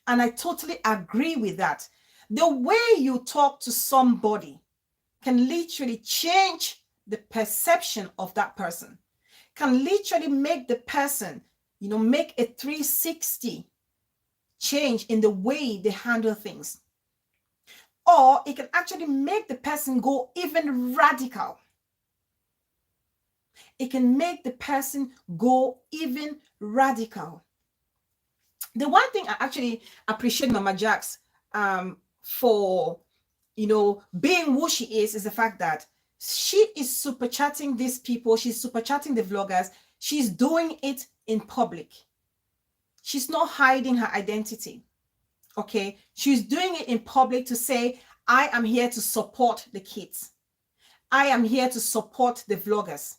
And I totally agree with that. The way you talk to somebody can literally change the perception of that person, can literally make the person, make a 360 change in the way they handle things. Or it can actually make the person go even radical. It can make the person go even radical. The one thing I actually appreciate Mama Jax for, being who she is the fact that she is super chatting these people. She's super chatting the vloggers. She's doing it in public. She's not hiding her identity. Okay. She's doing it in public to say, I am here to support the kids. I am here to support the vloggers.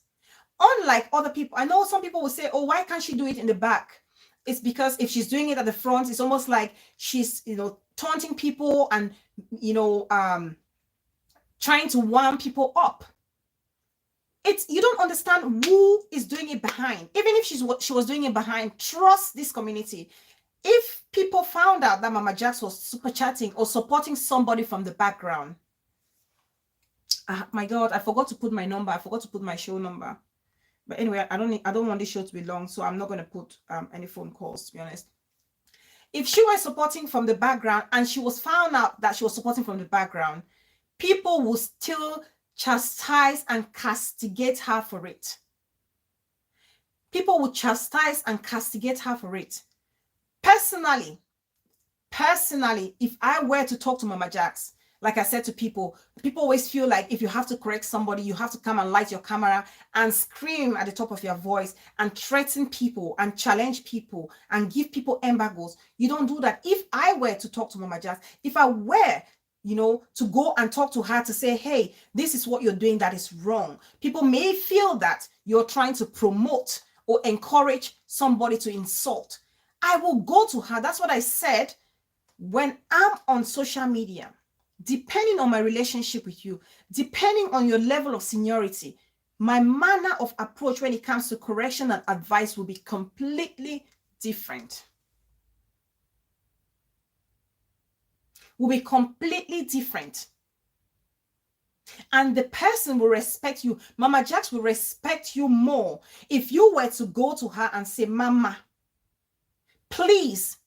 Unlike other people, I know some people will say, oh, why can't she do it in the back? It's because if she's doing it at the front, it's almost like she's, taunting people and, trying to warm people up. You don't understand who is doing it behind. Even if she was doing it behind, trust this community. If people found out that Mama Jax was super chatting or supporting somebody from the background, my God, I forgot to put my number. I forgot to put my show number. But anyway, I don't want this show to be long, so I'm not going to put any phone calls, to be honest. If she was supporting from the background and she was found out that she was supporting from the background, people will still chastise and castigate her for it. People will chastise and castigate her for it. Personally, if I were to talk to Mama Jax, like I said to people always feel like if you have to correct somebody, you have to come and light your camera and scream at the top of your voice and threaten people and challenge people and give people embargoes. You don't do that. If I were to talk to Mama Jax, if I were, to go and talk to her to say, hey, this is what you're doing that is wrong. People may feel that you're trying to promote or encourage somebody to insult. I will go to her. That's what I said. When I'm on social media, depending on my relationship with you, depending on your level of seniority, my manner of approach when it comes to correction and advice will be completely different. Will be completely different. And the person will respect you. Mama Jax will respect you more if you were to go to her and say, Mama, please,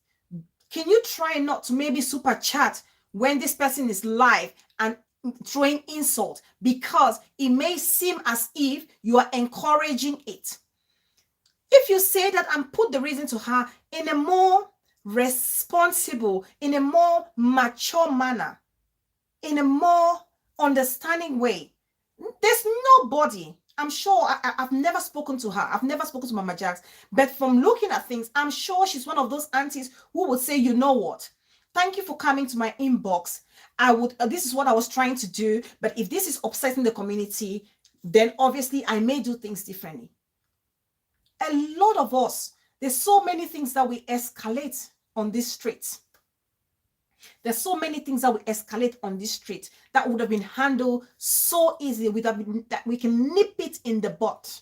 can you try not to maybe super chat when this person is live and throwing insult, because it may seem as if you are encouraging it. If you say that and put the reason to her in a more responsible, in a more mature manner, in a more understanding way, there's nobody, I'm sure, I've never spoken to her, I've never spoken to Mama Jax, but from looking at things, I'm sure she's one of those aunties who would say, you know what, thank you for coming to my inbox. This is what I was trying to do, but if this is upsetting the community, then obviously I may do things differently. A lot of us, there's so many things that we escalate on this street. There's so many things that we escalate on this street that would have been handled so easily, that we can nip it in the butt.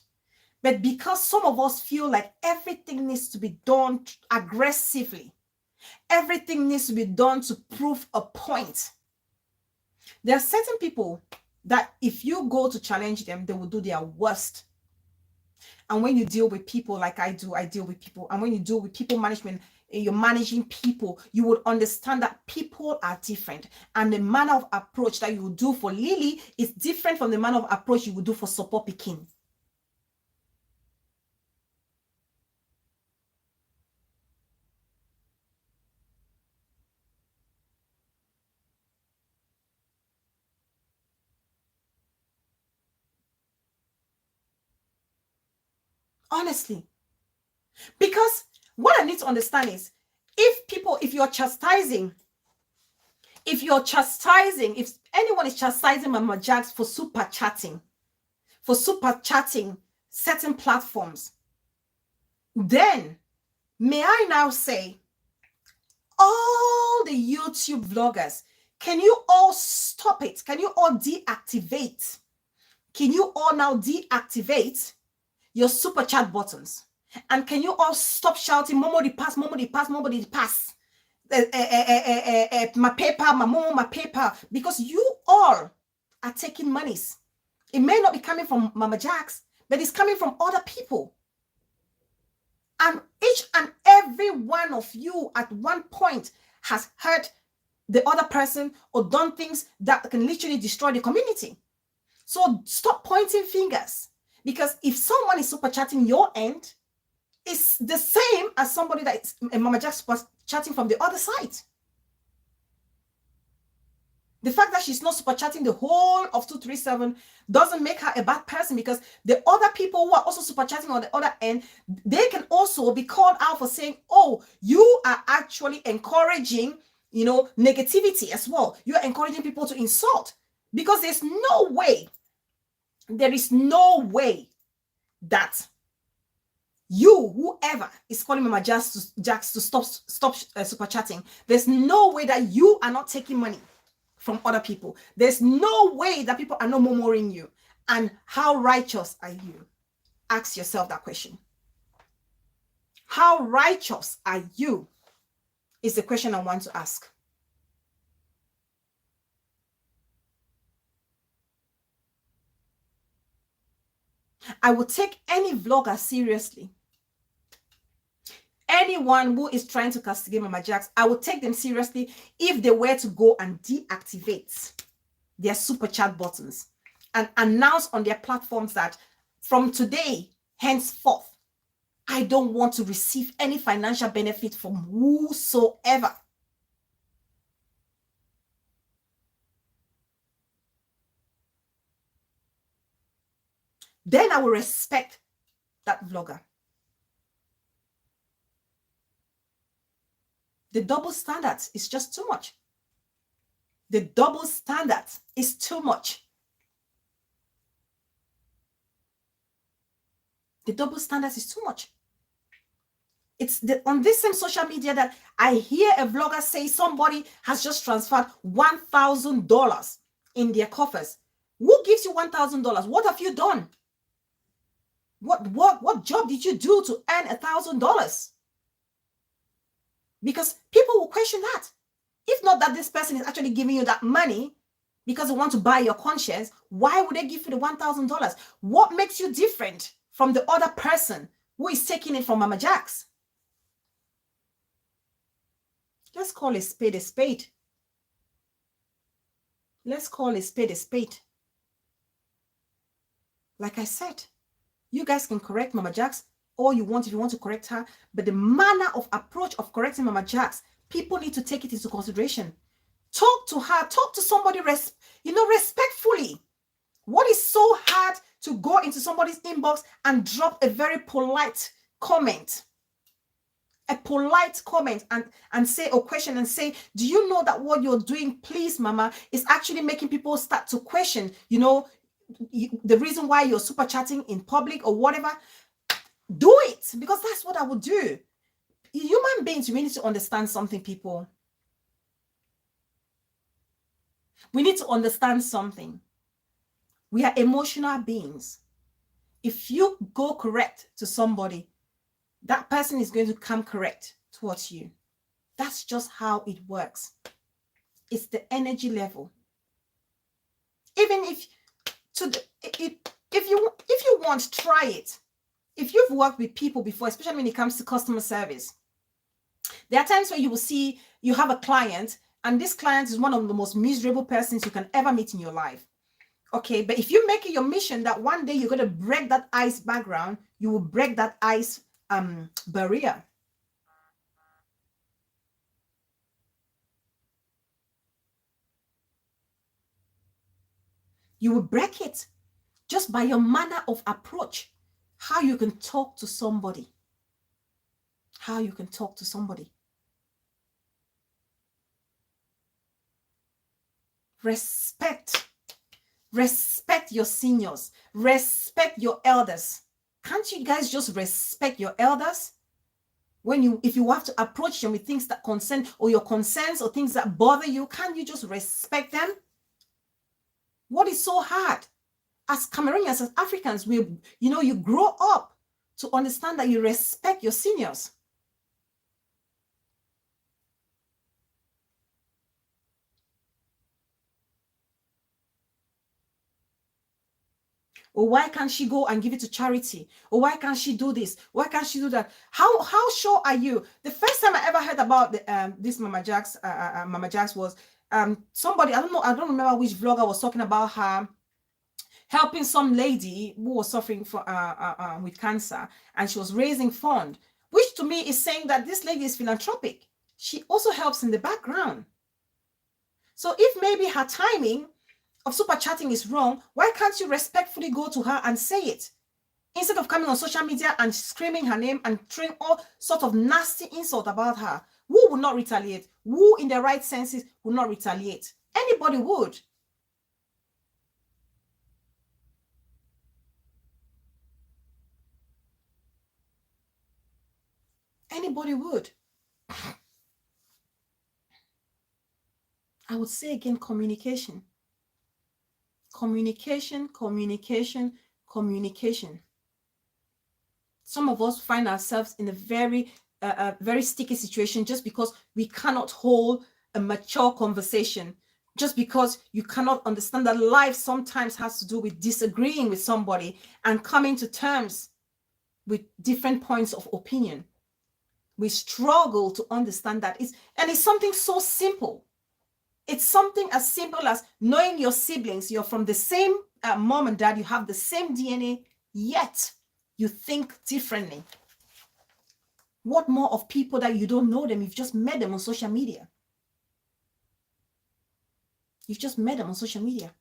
But because some of us feel like everything needs to be done aggressively, everything needs to be done to prove a point. There are certain people that if you go to challenge them, they will do their worst. And when you deal with people like I deal with people. And when you deal with people management, you're managing people, you would understand that people are different. And the manner of approach that you will do for Lily is different from the manner of approach you would do for Support Pekin. Honestly. Because what I need to understand is, if you're chastising, if anyone is chastising Mama Jax for super chatting certain platforms, then may I now say, all the YouTube vloggers, can you all stop it? Can you all deactivate? Can you all now deactivate your super chat buttons? And can you all stop shouting, Momo the pass, Momo the pass, Momo the pass? My paper, my Momo, my paper. Because you all are taking monies. It may not be coming from Mama Jax, but it's coming from other people. And each and every one of you at one point has hurt the other person or done things that can literally destroy the community. So stop pointing fingers. Because if someone is super chatting your end, it's the same as somebody that is Mama Jax super chatting from the other side. The fact that she's not super chatting the whole of 237 doesn't make her a bad person, because the other people who are also super chatting on the other end, they can also be called out for saying, oh, you are actually encouraging, negativity as well. You're encouraging people to insult, because there is no way that you, whoever is calling Mama Jax to stop super chatting, there's no way that you are not taking money from other people. There's no way that people are not murmuring you. And how righteous are you? Ask yourself that question. How righteous are you? Is the question I want to ask. I will take any vlogger seriously. Anyone who is trying to castigate Mama Jax, I will take them seriously if they were to go and deactivate their super chat buttons and announce on their platforms that from today, henceforth, I don't want to receive any financial benefit from whosoever. Then I will respect that vlogger. The double standard is just too much. The double standard is too much. The double standard is too much. It's on this same social media that I hear a vlogger say somebody has just transferred $1,000 in their coffers. Who gives you $1,000? What have you done? What job did you do to earn $1,000? Because people will question that. If not that this person is actually giving you that money because they want to buy your conscience, why would they give you the $1,000? What makes you different from the other person who is taking it from Mama Jax? Let's call a spade a spade. Let's call a spade a spade. Like I said, you guys can correct Mama Jax all you want if you want to correct her, but the manner of approach of correcting Mama Jax, people need to take it into consideration. Talk to her, talk to somebody respectfully. What is so hard to go into somebody's inbox and drop a very polite comment? A polite comment and say a question and say, do you know that what you're doing, please, Mama, is actually making people start to question, the reason why you're super chatting in public or whatever. Do it, because that's what I would do. Human beings, we need to understand something, people. We need to understand something. We are emotional beings. If you go correct to somebody, that person is going to come correct towards you. That's just how it works. It's the energy level. Even if to the, if you want, try it. If you've worked with people before, especially when it comes to customer service, there are times where you will see you have a client, and this client is one of the most miserable persons you can ever meet in your life. Okay, but if you make it your mission that one day you're going to break that ice background, you will break that ice barrier. You will break it just by your manner of approach, how you can talk to somebody. How you can talk to somebody. Respect your seniors. Respect your elders. Can't you guys just respect your elders? If you have to approach them with things that concern, or your concerns, or things that bother you, can't you just respect them? What is so hard? As Cameroonians, as Africans, you grow up to understand that you respect your seniors. Or why can't she go and give it to charity? Or why can't she do this? Why can't she do that? How sure are you? The first time I ever heard about this Mama Jax was somebody, I don't remember which vlogger was talking about her helping some lady who was suffering with cancer, and she was raising fund, which to me is saying that this lady is philanthropic. She also helps in the background. So if maybe her timing of super chatting is wrong, why can't you respectfully go to her and say it? Instead of coming on social media and screaming her name and throwing all sort of nasty insult about her. Who would not retaliate? Who in their right senses would not retaliate? Anybody would. Anybody would. I would say again, communication. Communication. Some of us find ourselves in a very sticky situation just because we cannot hold a mature conversation, just because you cannot understand that life sometimes has to do with disagreeing with somebody and coming to terms with different points of opinion. We struggle to understand that. It's something so simple. It's something as simple as knowing your siblings. You're from the same mom and dad. You have the same DNA, yet you think differently. What more of people that you don't know them? You've just met them on social media. You've just met them on social media.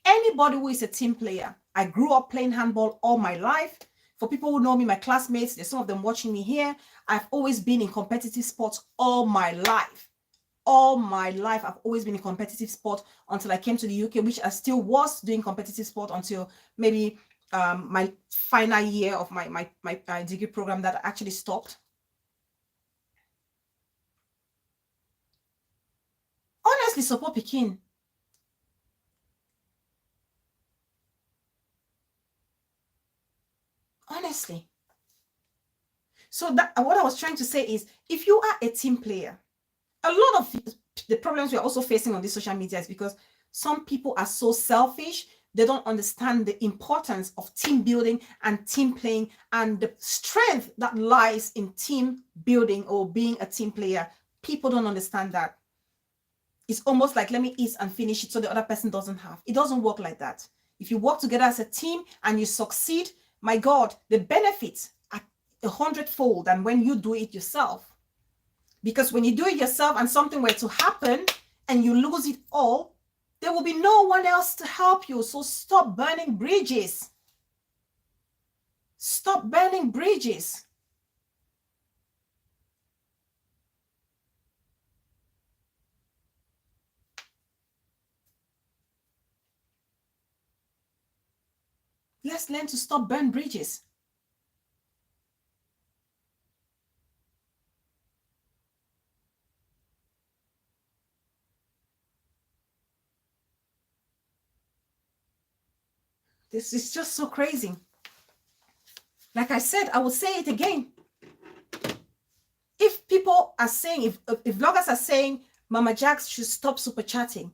Anybody who is a team player. I grew up playing handball all my life. For people who know me, my classmates, there's some of them watching me here. I've always been in competitive sports all my life. All my life, I've always been in competitive sport until I came to the UK, which I still was doing competitive sport until maybe my final year of my degree program that I actually stopped. Honestly, support Pekin. Honestly. So that what I was trying to say is, if you are a team player, a lot of the problems we're also facing on this social media is because some people are so selfish. They don't understand the importance of team building and team playing and the strength that lies in team building or being a team player. People don't understand that. It's almost like, let me eat and finish it so the other person doesn't have. It doesn't work like that. If you work together as a team and you succeed, my God, the benefits are 100-fold than when you do it yourself. Because when you do it yourself and something were to happen and you lose it all, there will be no one else to help you. So stop burning bridges. Stop burning bridges. Let's learn to stop burning bridges. This is just so crazy. Like I said, I will say it again. If people are saying, if vloggers are saying Mama Jax should stop super chatting,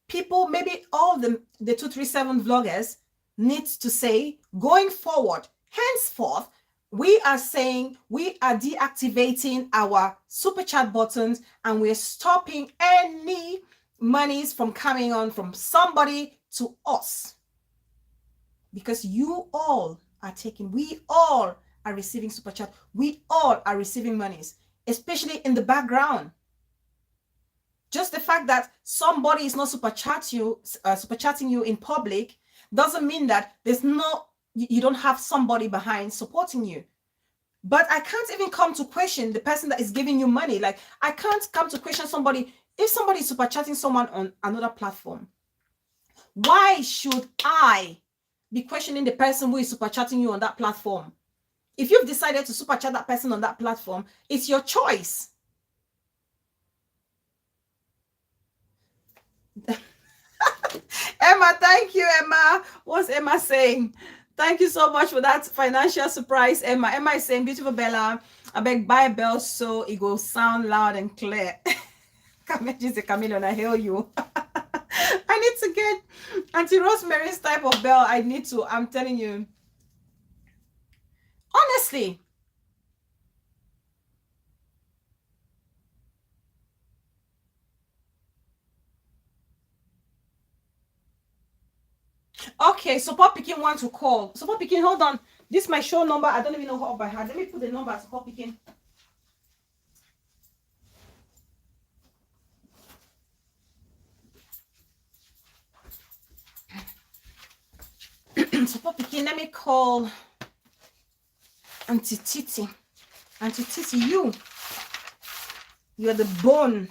people, maybe all the 237 vloggers need to say, going forward, henceforth, we are saying we are deactivating our super chat buttons and we're stopping any monies from coming on from somebody to us. Because you all are taking, we all are receiving super chat. We all are receiving monies, especially in the background. Just the fact that somebody is not super chatting you in public doesn't mean that you don't have somebody behind supporting you. But I can't even come to question the person that is giving you money. Like, I can't come to question somebody. If somebody is super chatting someone on another platform, why should I be questioning the person who is super chatting you on that platform? If you've decided to super chat that person on that platform, it's your choice. Emma, thank you, Emma. What's Emma saying? Thank you so much for that financial surprise, Emma. Emma is saying, beautiful Bella, I beg buy a bell so it will sound loud and clear. She's a chameleon, I hail you. I need to get Auntie Rosemary's type of bell. I'm telling you. Honestly. Okay, support picking want to call. Support picking, hold on. This is my show number. I don't even know how by heart. Let me put the number. Support picking. Support picking. Let me call Auntie Titi. Auntie Titi, you're the bone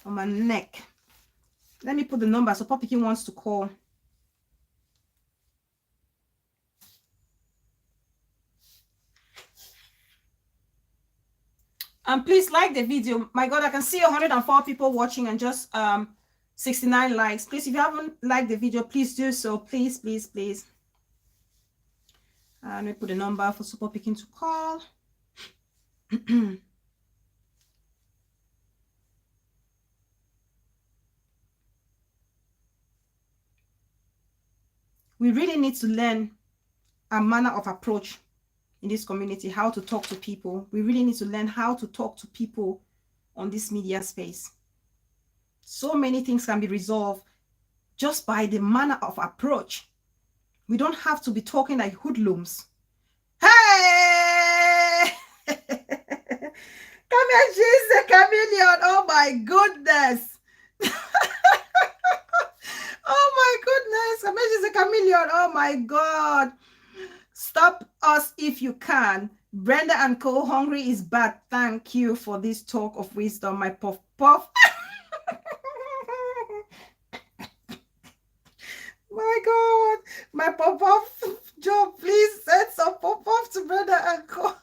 on my neck. Let me put the number. Support picking wants to call. And please like the video. My God, I can see 104 people watching and just 69 likes. Please, if you haven't liked the video, please do so. Please, please, please. Let me put the number for support picking to call. We really need to learn a manner of approach in this community, how to talk to people. We really need to learn how to talk to people on this media space. So many things can be resolved just by the manner of approach. We don't have to be talking like hoodlums. Hey! Come here, she's a chameleon. Oh my goodness. Oh my goodness. Come here, she's a chameleon. Oh my God. Stop us if you can. Brenda and Co. Hungry is bad. Thank you for this talk of wisdom, my puff puff. My God, my puff puff job. Please send some puff puff to Brenda and Co.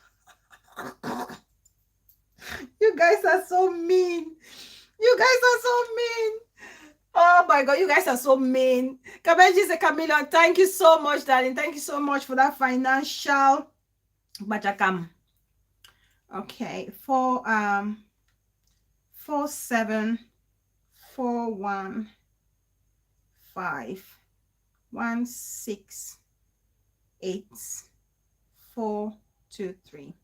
You guys are so mean. You guys are so mean. Oh my God, you guys are so mean. Kabenji is a chameleon. Thank you so much, darling. Thank you so much for that financial bajakam. Okay, 474165168423.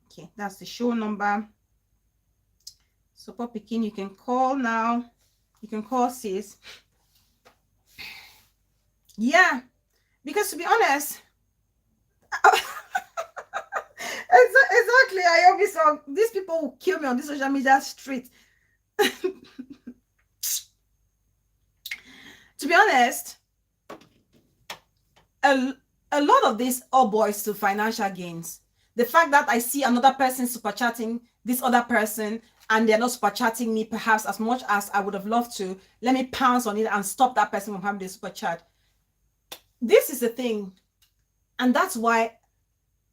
Okay, that's the show number. Support picking, you can call now. You can call sis. Yeah, because to be honest, exactly, I always saw these people will kill me on this social media street. To be honest, a lot of these all boys to financial gains. The fact that I see another person super chatting this other person and they're not super chatting me perhaps as much as I would have loved to, let me pounce on it and stop that person from having the super chat. This is the thing, and that's why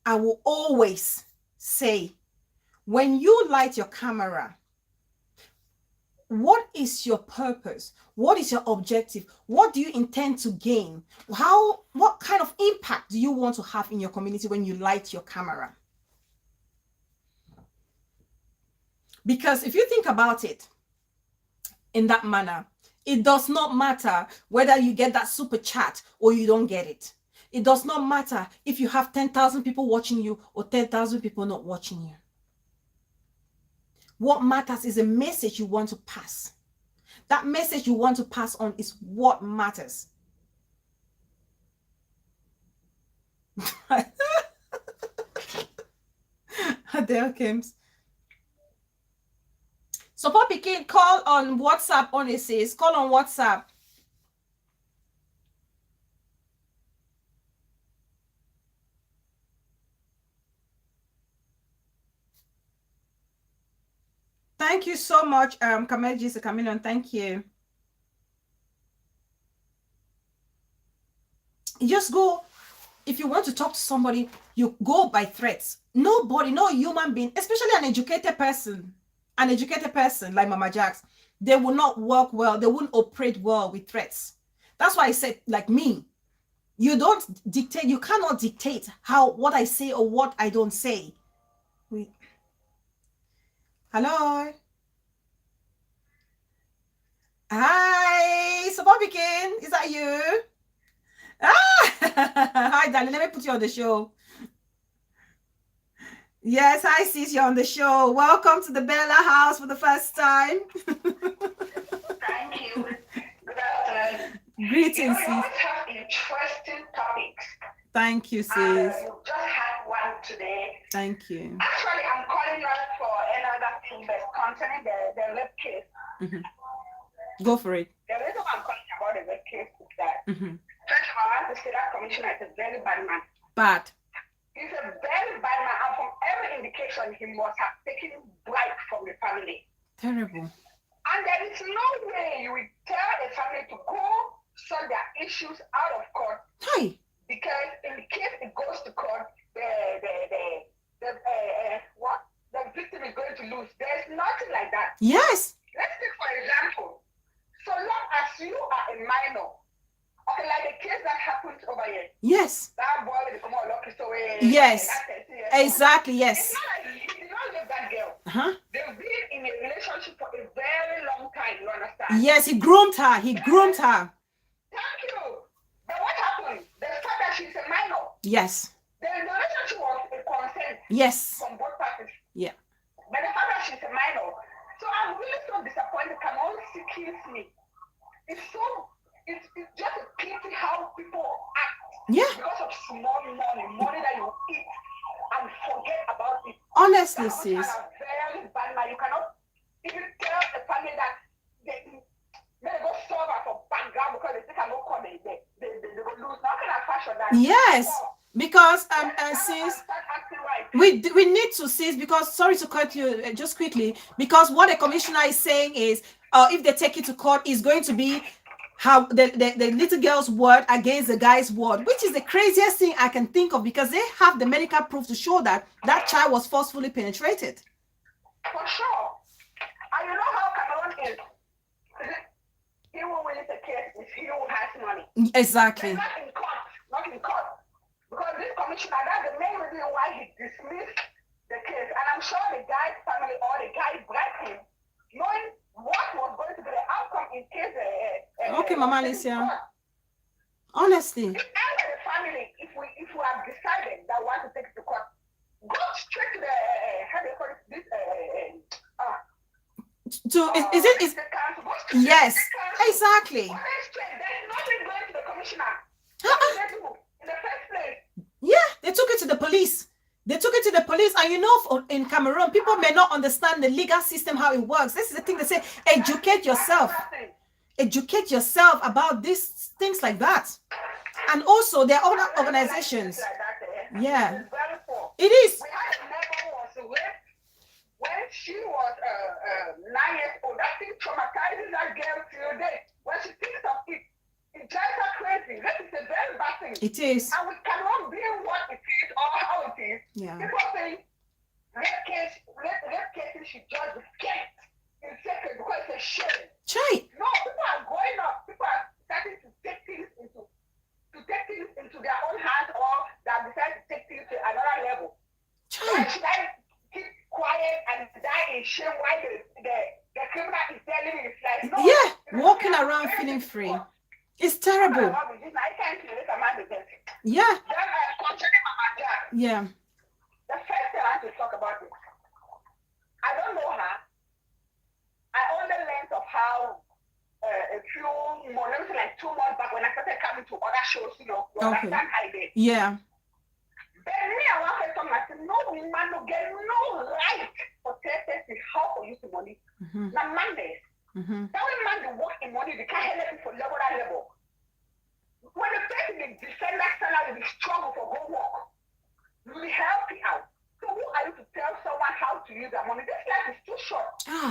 I will always say, when you light your camera, what is your purpose? What is your objective? What do you intend to gain? What kind of impact do you want to have in your community when you light your camera? Because if you think about it in that manner, It does not matter whether you get that super chat or you don't get it. It does not matter if you have 10,000 people watching you or 10,000 people not watching you. What matters is a message you want to pass. That message you want to pass on is what matters. Adele Kims. So Poppy Kid, call on WhatsApp on it says. Call on WhatsApp. Thank you so much, Kameji Kamilion. Thank you. You just go, if you want to talk to somebody, you go by threats. Nobody, no human being, especially an educated person like Mama Jax, they will not work well. They won't operate well with threats. That's why I said, like me, you don't dictate, you cannot dictate what I say or what I don't say. Wait. Hello. Hi, so Bobbykin, is that you? Hi, darling. Let me put you on the show. Yes, hi, sis. You're on the show. Welcome to the Bella house for the first time. Thank you. Good afternoon. Greetings, sis. You always have interesting topics. Thank you, sis. You just had one today. Thank you. Actually, I'm calling out for another thing that's concerning the rape case. Go for it. The reason why I'm calling about the rape case is that, first of all, I want to say that commissioner is a very bad man. Bad. He's a very bad man, and from every indication, he must have taken bribe from the family. Terrible. And there is no way you will tell a family to go solve their issues out of court. Hi. Because in the case it goes to court, the victim is going to lose. There's nothing like that. Yes. Let's take for example, so long as you are a minor, okay, like the case that happened over here. Yes. That boy with the come on lucky so yes. Exactly, yes. It's not like he did not leave that girl. They've been in a relationship for a very long time, you understand? Yes, he groomed her. He groomed her. Thank you. But what happened? The fact that she's a minor. Yes. The relationship was a consent. Yes. From both parties. Yeah. But the fact that she's a minor. So I'm really so disappointed. Can only kills me. It's just a pity how people act. Yeah. Because of small money that you eat and forget about it. Honestly, sis. Very bad man. You cannot even tell a family that they go solve her for background because they think I don't come they will lose. How can I fashion that? Yes. Because sis, we need to sis, because sorry to cut you just quickly, because what the commissioner is saying is if they take it to court, is going to be how the little girl's word against the guy's word, which is the craziest thing I can think of, because they have the medical proof to show that that child was forcefully penetrated. For sure. And you know how Cameroon is. He will win the case if he who has money. Exactly. Not in court. Not in court. Because this commissioner, that's the main reason why he dismissed the case. And I'm sure the guy's family or the guy bribed him, knowing what was going to be the outcome in case okay, Mama Alicia. Honestly. If any of the family, if we have decided that we want to take it to court, go straight to the how do you call it, this yes, exactly. There's nothing going to the commissioner. In the first place. Yeah, they took it to the police. And you know, in Cameroon, people may not understand the legal system, how it works. This is the thing they say, educate yourself. Educate yourself about these things like that. And also, there are other organizations. Yeah. It is. We had a neighbor who was raped when she was 9 years old. That thing traumatizes that girl till date. When she thinks of it, it drives her crazy. That is a very bad thing. It is. And we cannot be what it is or how it is. Yeah. People say rape cases should just be kept in secret because it's a shame. Right. No, people are going up. People are starting to take things into their own hands, or they have decided to take things to another level. Why should I keep quiet and die in shame while the criminal is telling me it's like, no, yeah, walking around horrible. Yeah. Concerning Mama Jack, Yeah. the first thing I have to talk about is, I don't know her. I only learned of how a few months, like 2 months back, when I started coming to other shows, you understand how I did. Yeah. Then me, I want to tell myself, no woman no get no right for testing how for use the money. Now Mondays, that way man they work in money, they can't help it for level. When the person they defend that salary, they struggle for go work. We help you out. So who are you to tell someone how to use that money? This life is too short.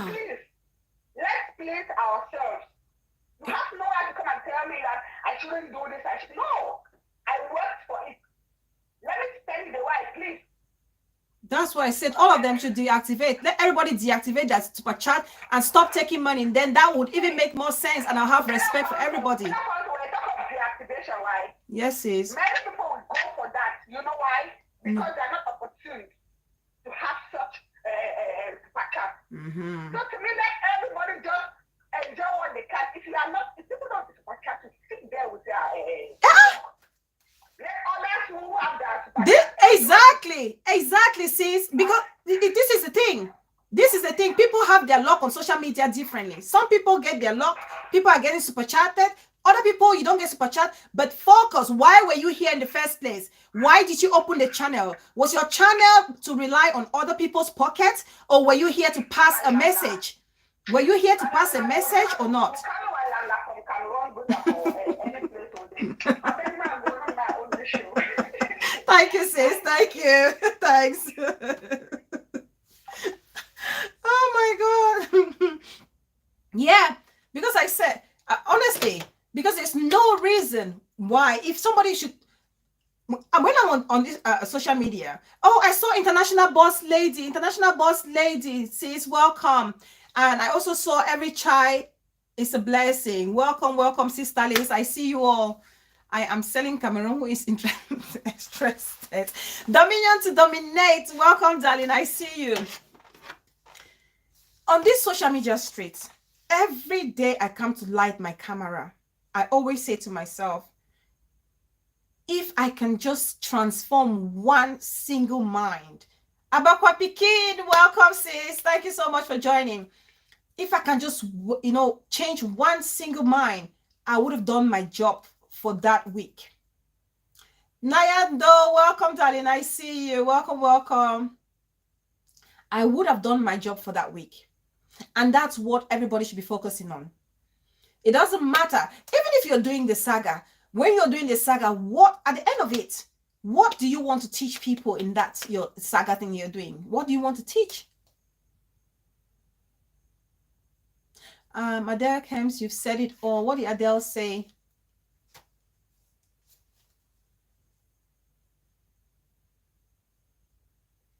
Please, let's please ourselves. You have no right to come and tell me that I shouldn't do this. No, I worked for it. Let me spend it the way I please. That's why I said all of them should deactivate. Let everybody deactivate that super chat and stop taking money. And then that would even make more sense, and I'll have respect for everybody. When I talk of deactivation, right? Yes, sis. Many people will go for that. You know why? Because they're not opportune to have such super chat. So to me, let everybody just enjoy what they can. If you are not, if people don't super chat, to sit there with their let others who have their super chat. Exactly, sis. Because this is the thing. This is the thing. People have their luck on social media differently. Some people get their luck. People are getting super chatted. Other people, you don't get super chat. But focus. Why were you here in the first place? Why did you open the channel? Was your channel to rely on other people's pockets, or were you here to pass a message? Were you here to pass a message or not? Thank you, sis. Thank you. Thanks. Oh my God. Yeah, because I said, honestly, because there's no reason why, if somebody should, when I'm on this social media, I saw International Boss Lady says welcome. And I also saw every child is a blessing. Welcome, Sister Liz. I see you all. I am selling Cameroon who is interested. Dominion to dominate. Welcome, darling. I see you. On this social media street, every day I come to light my camera, I always say to myself, if I can just transform one single mind. Abakwa Pikin, welcome, sis. Thank you so much for joining. If I can just, change one single mind, I would have done my job for that week. Nayando, welcome, darling. I see you. Welcome. I would have done my job for that week. And that's what everybody should be focusing on. It doesn't matter. Even if you're doing the saga, when you're doing the saga, what at the end of it, what do you want to teach people in that your saga thing you're doing? What do you want to teach? Adele Kems, you've said it all. What did Adele say?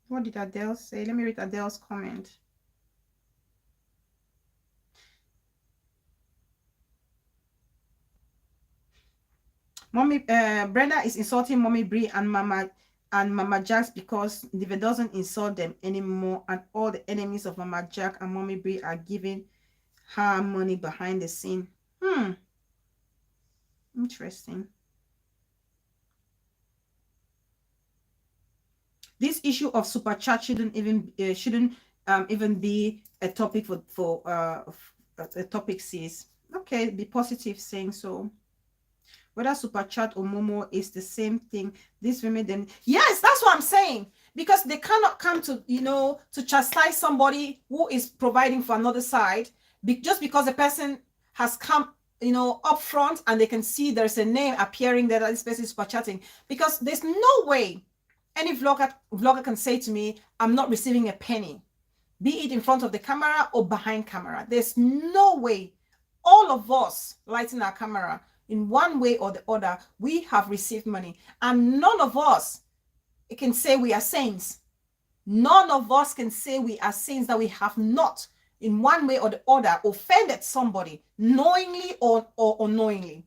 What did Adele say? Let me read Adele's comment. Mommy, Brenda is insulting Mommy Bree and Mama Jax because Nive doesn't insult them anymore, and all the enemies of Mama Jack and Mommy Bree are giving her money behind the scene. Interesting. This issue of super chat shouldn't even be a topic for a topic, sis. Okay, be positive saying so. Whether super chat or Momo is the same thing. This women then, yes, that's what I'm saying. Because they cannot come to, to chastise somebody who is providing for another side, just because the person has come, up front and they can see there's a name appearing there that this person is super chatting. Because there's no way any vlogger can say to me, I'm not receiving a penny, be it in front of the camera or behind camera. There's no way. All of us lighting our camera, in one way or the other, we have received money, and none of us can say we are saints. None of us can say we are saints that we have not, in one way or the other, offended somebody, knowingly or unknowingly.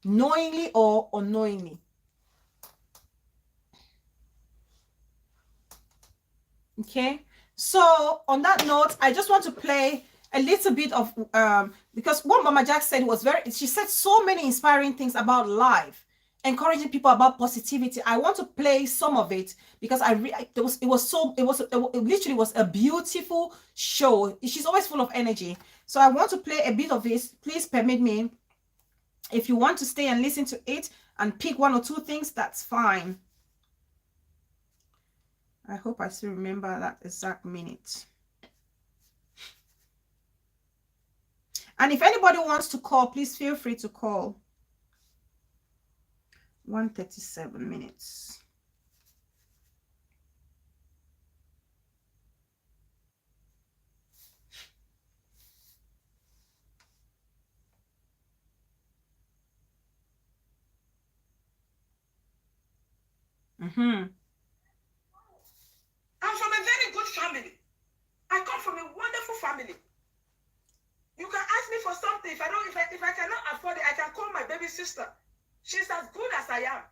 Knowingly or unknowingly. Okay, so on that note, I just want to play a little bit of because what Mama Jack said was she said so many inspiring things about life, encouraging people about positivity. I want to play some of it because it literally was a beautiful show. She's always full of energy. So I want to play a bit of this. Please permit me. If you want to stay and listen to it and pick one or two things, that's fine. I hope I still remember that exact minute. And if anybody wants to call, please feel free to call. 1:37 minutes. I'm from a very good family. I come from a wonderful family. You can ask me for something. If I cannot afford it, I can call my baby sister. She's as good as I am.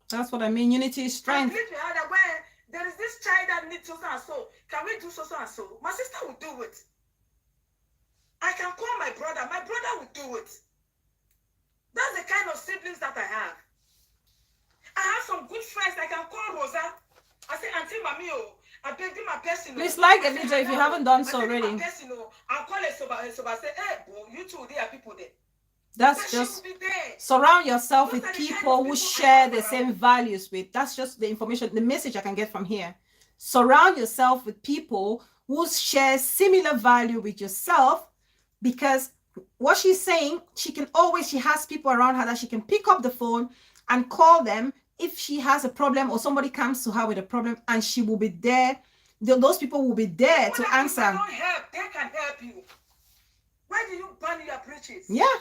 That's what I mean. Unity is strength. Where there is this child that needs so and so. Can we do so and so? My sister will do it. I can call my brother. My brother will do it. That's the kind of siblings that I have. I have some good friends. I can call Rosa. I say, Auntie Mami, I beg you my person. Please like the video if you haven't done so already. I'll call a soba. Say, hey, bro, you two, there are people there. That's just surround yourself with people who share the same values with. That's just the information, the message I can get from here. Surround yourself with people who share similar value with yourself, because what she's saying, she has people around her that she can pick up the phone and call them if she has a problem or somebody comes to her with a problem, and she will be there. Those people will be there to answer. Don't help. They can help you. Why do you burn your bridges? Yeah.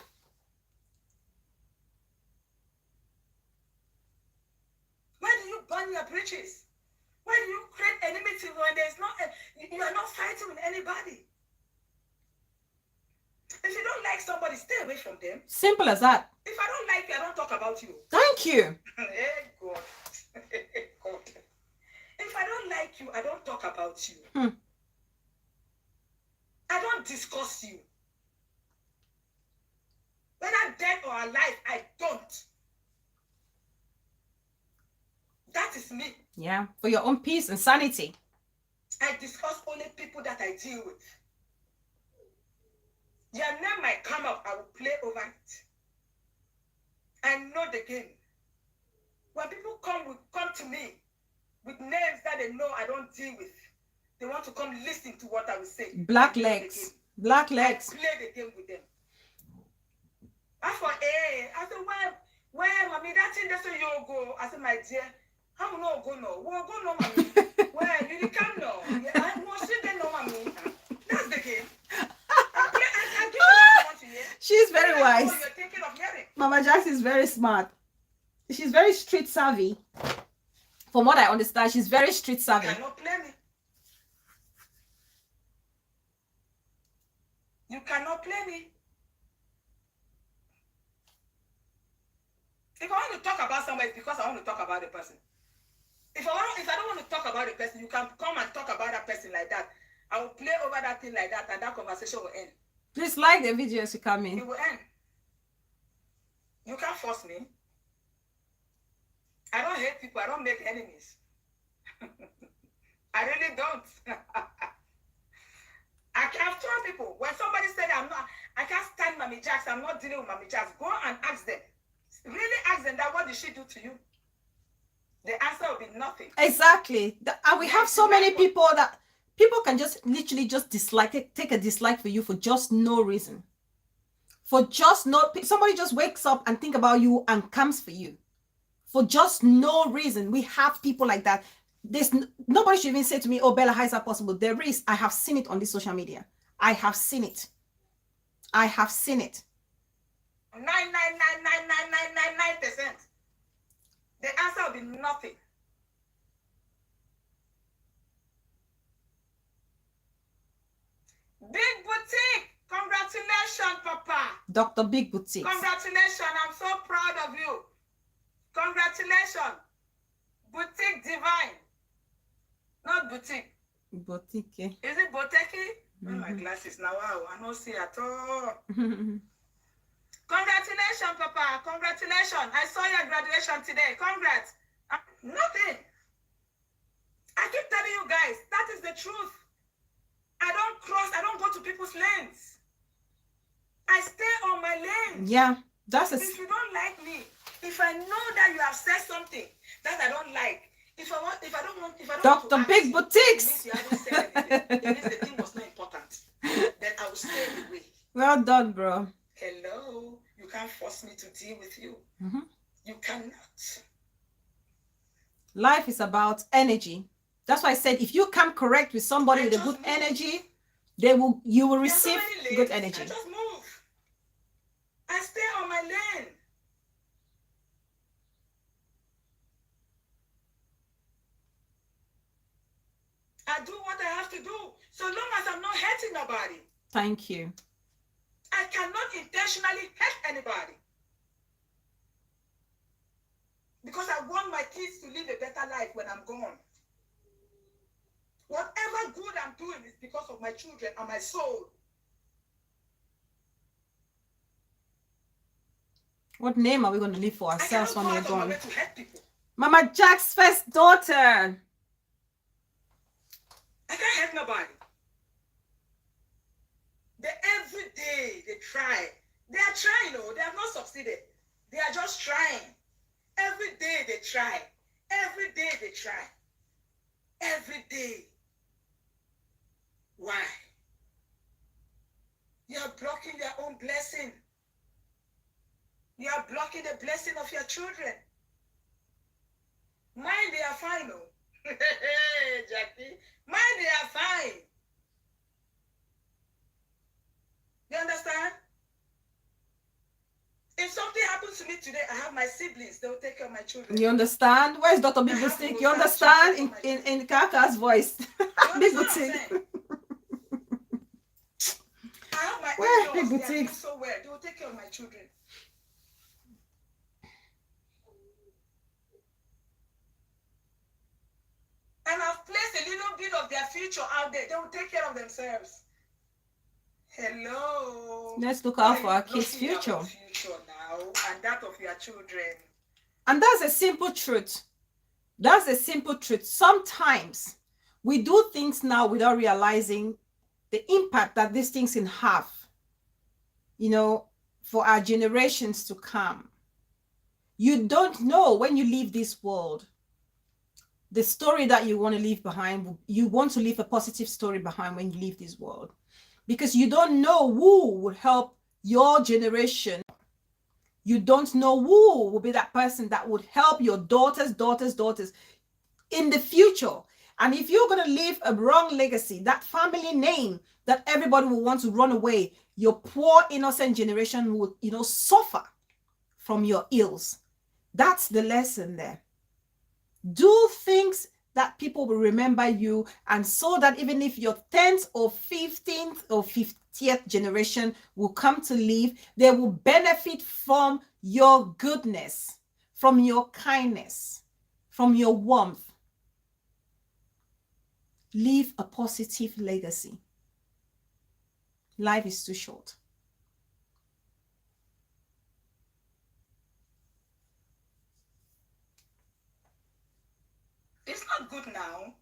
Why do you burn your bridges? Why do you create enmity when you are not fighting with anybody? If you don't like somebody, stay away from them. Simple as that. If I don't like you, I don't talk about you. Thank you. Hey, God. God. If I don't like you, I don't talk about you. I don't discuss you. Whether dead or alive, I don't. That is me. Yeah, for your own peace and sanity. I discuss only people that I deal with. Your name might come up, I will play over it. I know the game. When people come to me with names that they know I don't deal with, they want to come listen to what I will say. Black legs. Black legs. I play the game with them. I said, where, Mommy, that's in the you go. I said, my dear, I'm not going no. We'll go no, Mommy. Where you come no? I want to say no, Mommy. That's the game. She's very wise. Mama Jax is very smart. She's very street savvy. From what I understand, she's very street savvy. You cannot play me. You cannot play me. If I want to talk about somebody, it's because I want to talk about the person. If I don't want to talk about the person, you can come and talk about that person like that. I will play over that thing like that, and that conversation will end. Please like the video as you come in. It will end. You can't force me. I don't hate people. I don't make enemies. I really don't. I can't throw people. When somebody said I can't stand Mami Jax, I'm not dealing with Mami Jax, go and ask them. Really ask them that, what did she do to you? The answer will be nothing. Exactly. And we have so many people that people can just literally just dislike it, take a dislike for you for just no reason. Somebody just wakes up and think about you and comes for you. For just no reason. We have people like that. Nobody should even say to me, oh, Bella, how is that possible? There is. I have seen it on this social media. I have seen it. I have seen it. 9999999%. The answer will be nothing. Big Boutique, congratulations, Papa. Dr. Big Boutique. Congratulations, I'm so proud of you. Congratulations. Boutique Divine. Not boutique. Boutique. Is it boutique? When my glasses now, wow, I don't see at all. Mhm. Congratulations, Papa. Congratulations. I saw your graduation today. Congrats. Nothing. I keep telling you guys, that is the truth. I don't go to people's lanes. I stay on my lane. Yeah, that's a If you don't like me, if I know that you have said something that I don't like, if I don't want Dr. to Big you, Boutiques. it means you haven't said anything. It means the thing was not important. Then I will stay away. Well done, bro. Hello, you can't force me to deal with you. Mm-hmm. You cannot. Life is about energy. That's why I said if you come correct with somebody with a good energy, you will receive good energy. I just move. I stay on my lane. I do what I have to do, so long as I'm not hurting nobody. Thank you. I cannot intentionally hurt anybody. Because I want my kids to live a better life when I'm gone. Whatever good I'm doing is because of my children and my soul. What name are we going to leave for ourselves when we're gone? To hurt people. Mama Jack's first daughter. I can't hurt nobody. Every day they try. They are trying, no, they have not succeeded. They are just trying. Every day they try. Every day they try. Every day. Why? You are blocking your own blessing. You are blocking the blessing of your children. Mine, they are fine, no. Jackie, mine, they are fine. You understand? If something happens to me today, I have my siblings. They will take care of my children. You understand? Where's Dr. Big Boutique? You understand? In Kaka's voice. Big Boutique. I have my Where's Big in-laws. They are Boutique? doing so well. They will take care of my children. And I've placed a little bit of their future out there. They will take care of themselves. Hello. Let's look out for our kids' future. Your future now and that of your children. And that's a simple truth. That's a simple truth. Sometimes we do things now without realizing the impact that these things can have, you know, for our generations to come. You don't know when you leave this world, the story that you want to leave behind. You want to leave a positive story behind when you leave this world, because you don't know who would help your generation. You don't know who will be that person that would help your daughters in the future. And if you're going to leave a wrong legacy, that family name that everybody will want to run away, your poor innocent generation will, you know, suffer from your ills. That's the lesson there. Do things that people will remember you, and so that even if your 10th or 15th or 50th generation will come to live, they will benefit from your goodness, from your kindness, from your warmth. Leave a positive legacy. Life is too short. It's not good now.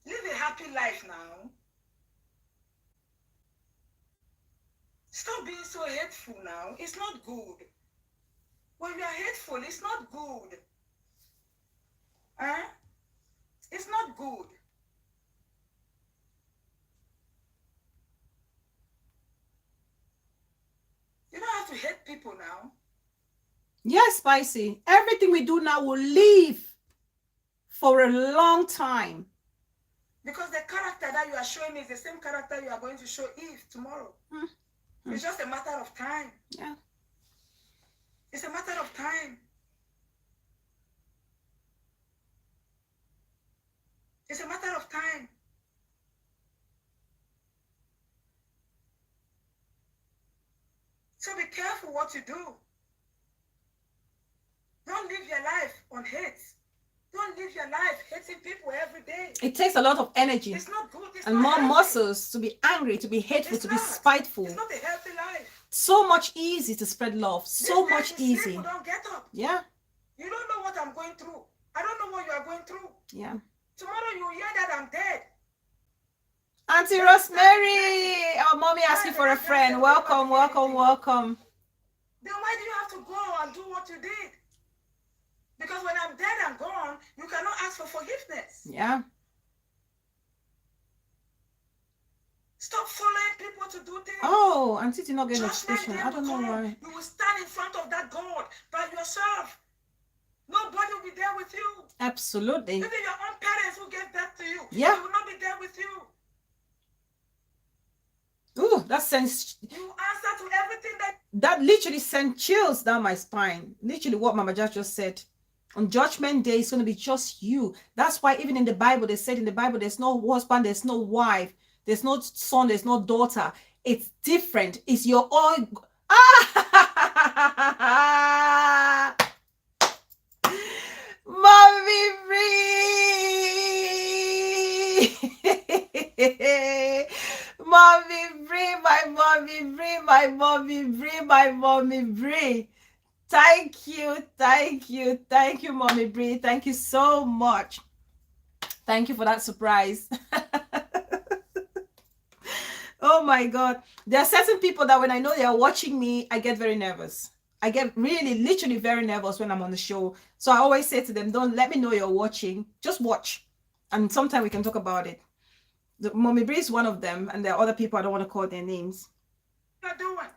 Live a happy life now. Stop being so hateful now. It's not good. When you are hateful, it's not good. Huh? It's not good. You don't have to hate people now. Yes, Spicy. Everything we do now will live for a long time. Because the character that you are showing me is the same character you are going to show Eve tomorrow. It's just a matter of time. Yeah. It's a matter of time. It's a matter of time. So be careful what you do. Don't live your life on hate. Don't live your life hating people every day. It takes a lot of energy. It's not good. It's and not more healthy. muscles to be angry, to be hateful, It's to be not. spiteful. It's not a healthy life. So much easy to spread love. So These much days you sleep, easy. you don't get up. Yeah. You don't know what I'm going through. I don't know what you are going through. Yeah. Tomorrow you hear that I'm dead. Auntie Rosemary, our mommy asking for a friend. Welcome, welcome, welcome. Then why do you have to go and do what you did? Because when I'm dead and gone, you cannot ask for forgiveness. Yeah. Stop following people to do things. Oh, Auntie did not get Judgment notification. day I don't know will come. why. You will stand in front of that God by yourself. Nobody will be there with you. Absolutely. Even your own parents who gave birth to you, Yeah. they will not be there with you. Ooh, that sends. You answer to everything that literally sent chills down my spine. Literally what Mama just said. On Judgment Day, it's going to be just you. That's why even in the Bible, they said in the Bible, there's no husband, there's no wife, there's no son, there's no daughter. It's different. It's your own. Mommy Bree. Mommy Bree, my mommy Bree, my mommy Bree, my mommy Bree. Thank you, thank you, thank you, Mommy Bree. Thank you so much. Thank you for that surprise. Oh my God. There are certain people that when I know they are watching me, I get very nervous. I get really, literally very nervous when I'm on the show. So I always say to them, don't let me know you're watching. Just watch. And sometime we can talk about it. The Mommy Bree is one of them. And there are other people, I don't want to call their names. you're doing.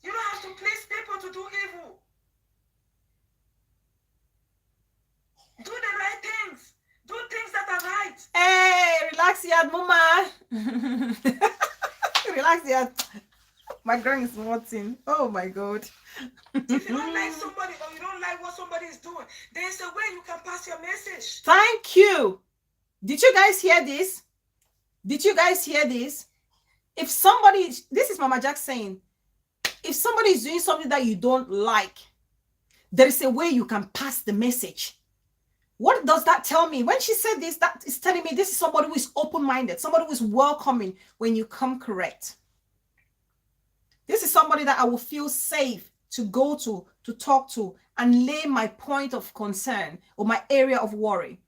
You don't have to please people to do evil. Do the right things. Do things that are right. Hey, relax your mama. Relax your. My girl is watching. Oh my God. If you don't like somebody or you don't like what somebody is doing, there's a way you can pass your message. Thank you. Did you guys hear this? Did you guys hear this? If somebody, this is Mama Jack saying, if somebody is doing something that you don't like, there is a way you can pass the message. What does that tell me? When she said this, that is telling me this is somebody who is open-minded, somebody who is welcoming when you come correct. This is somebody that I will feel safe to go to talk to, and lay my point of concern or my area of worry.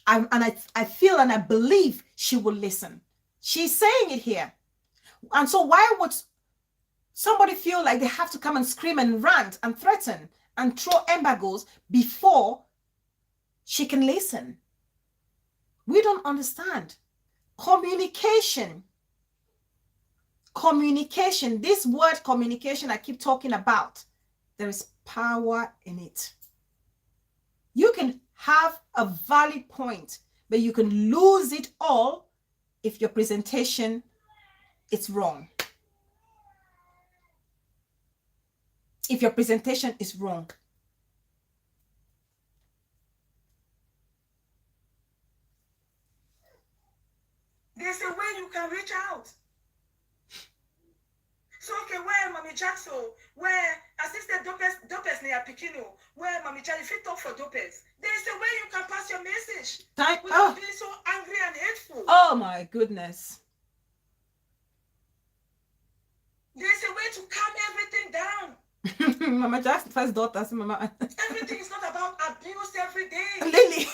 I feel and I believe she will listen. She's saying it here. And so why would somebody feel like they have to come and scream and rant and threaten and throw embargoes before she can listen? We don't understand. Communication. Communication. This word communication I keep talking about. There is power in it. You can have a valid point, but you can lose it all if your presentation is wrong. If your presentation is wrong. There's a way you can reach out. So okay, where Mommy Jackson, where assistant dopers near Pekino, where Mommy Jackson, if you talk for dopers, there's a way you can pass your message without being so angry and hateful. Oh my goodness. There's a way to calm everything down. Mama Jack's first daughter, Mama. Everything is not about abuse every day. Lily.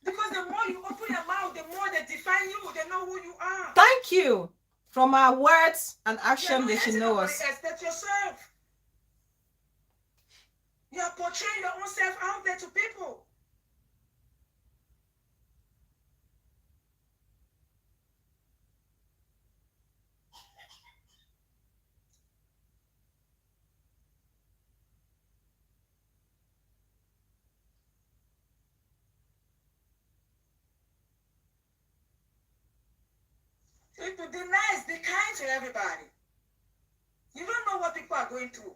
Because the more you open your mouth, the more they define you, they know who you are. Thank you. From our words and action, they should know us. Expect yourself. You are portraying your own self out there to people. Be nice, be kind to everybody. You don't know what people are going through.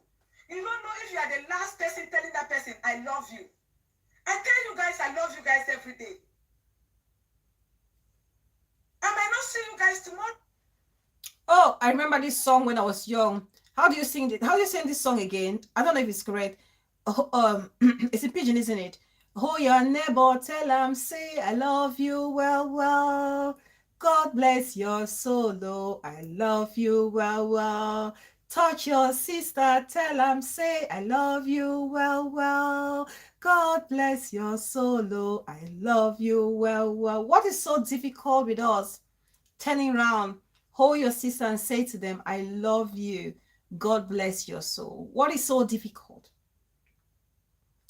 You don't know if you are the last person telling that person, I love you. I tell you guys, I love you guys every day. I might not see you guys tomorrow. Oh, I remember this song when I was young. How do you sing it? How do you sing this song again? I don't know if it's correct. it's in pigeon, isn't it? Hold your neighbor, tell him, say, I love you, well, well. God bless your soul, oh, I love you, well, well. Touch your sister, tell him, say, I love you, well, well. God bless your soul, oh, I love you, well, well. What is so difficult with us? Turning around, hold your sister and say to them, I love you. God bless your soul. What is so difficult?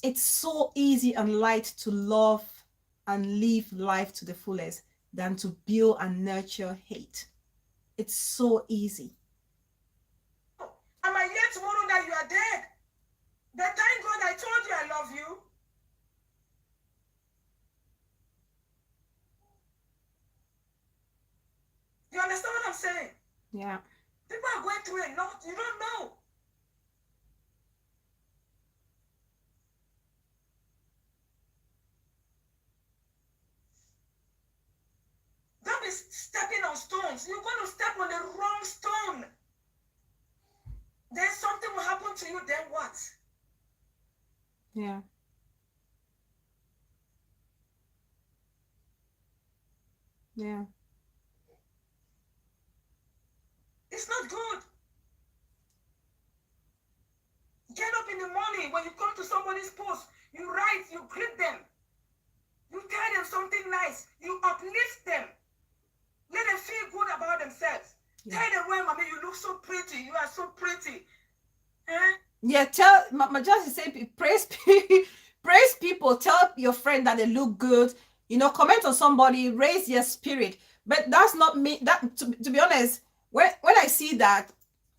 It's so easy and light to love and live life to the fullest than to build and nurture hate. It's so easy. Am I here tomorrow that you are dead? But thank God I told you I love you. You understand what I'm saying? Yeah. People are going through a lot. You don't know. Don't be stepping on stones. You're going to step on the wrong stone. Then something will happen to you. Then what? Yeah. Yeah. It's not good. Get up in the morning. When you come to somebody's post, you write, you greet them. You tell them something nice. You uplift them. Let them feel good about themselves. Yeah. Tell them, well, Mommy, you look so pretty. You are so pretty. Eh? Yeah, tell my just say praise praise people. Tell your friend that they look good. You know, comment on somebody, raise their spirit. But that's not me. That to be honest, when I see that,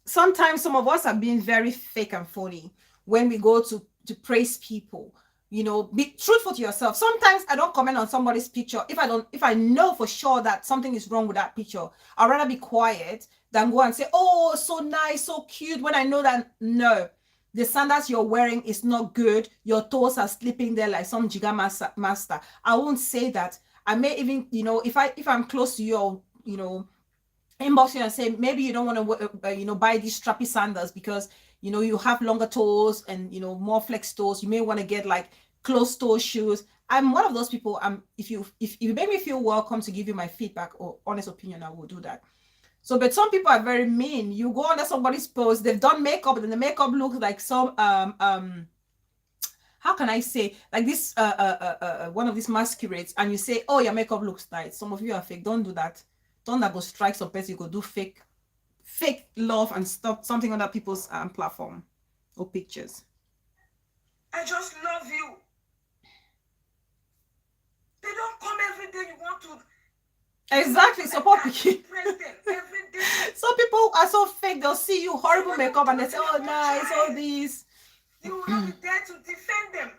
sometimes some of us are being very fake and phony when we go to praise people. You know, be truthful to yourself. Sometimes I don't comment on somebody's picture if I know for sure that something is wrong with that picture. I'd rather be quiet than go and say, oh, so nice, so cute, when I know that no, the sandals you're wearing is not good. Your toes are slipping there like some Jiga master. I won't say that. I may even, you know, if I'm close to you, or, you know, inbox you and say maybe you don't want to you know, buy these strappy sandals because, you know, you have longer toes and, you know, more flex toes. You may want to get like closed toe shoes. I'm one of those people. If you make me feel welcome to give you my feedback or honest opinion, I will do that. So, but some people are very mean. You go under somebody's post, they've done makeup, and the makeup looks like some how can I say, like this one of these masquerades, and you say, oh, your makeup looks nice. Some of you are fake. Don't do that. Don't that go strike some person. You go do fake love and stuff, something on other people's platform or pictures. I just love you. They don't come every day. You want to exactly support people. Some people are so fake. They'll see you horrible makeup and they say, oh, nice, all these. You will not be there to defend them.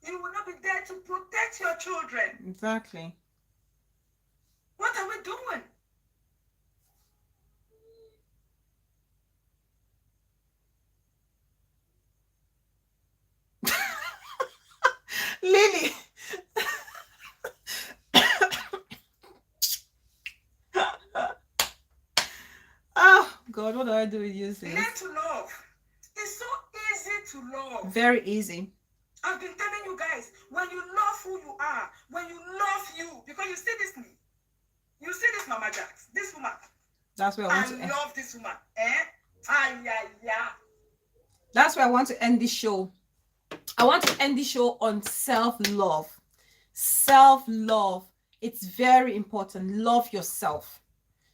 You will not be there to protect your children. Exactly. What are we doing? Lily. Oh God, what do I do with you? Learn to love. It's so easy to love. Very easy. I've been telling you guys, when you love who you are, when you love you, because you see this, you see this Mama Jax, this woman. That's where I want to love this woman. Yeah. That's where I want to end this show. I want to end this show on self-love. Self-love. It's very important. Love yourself.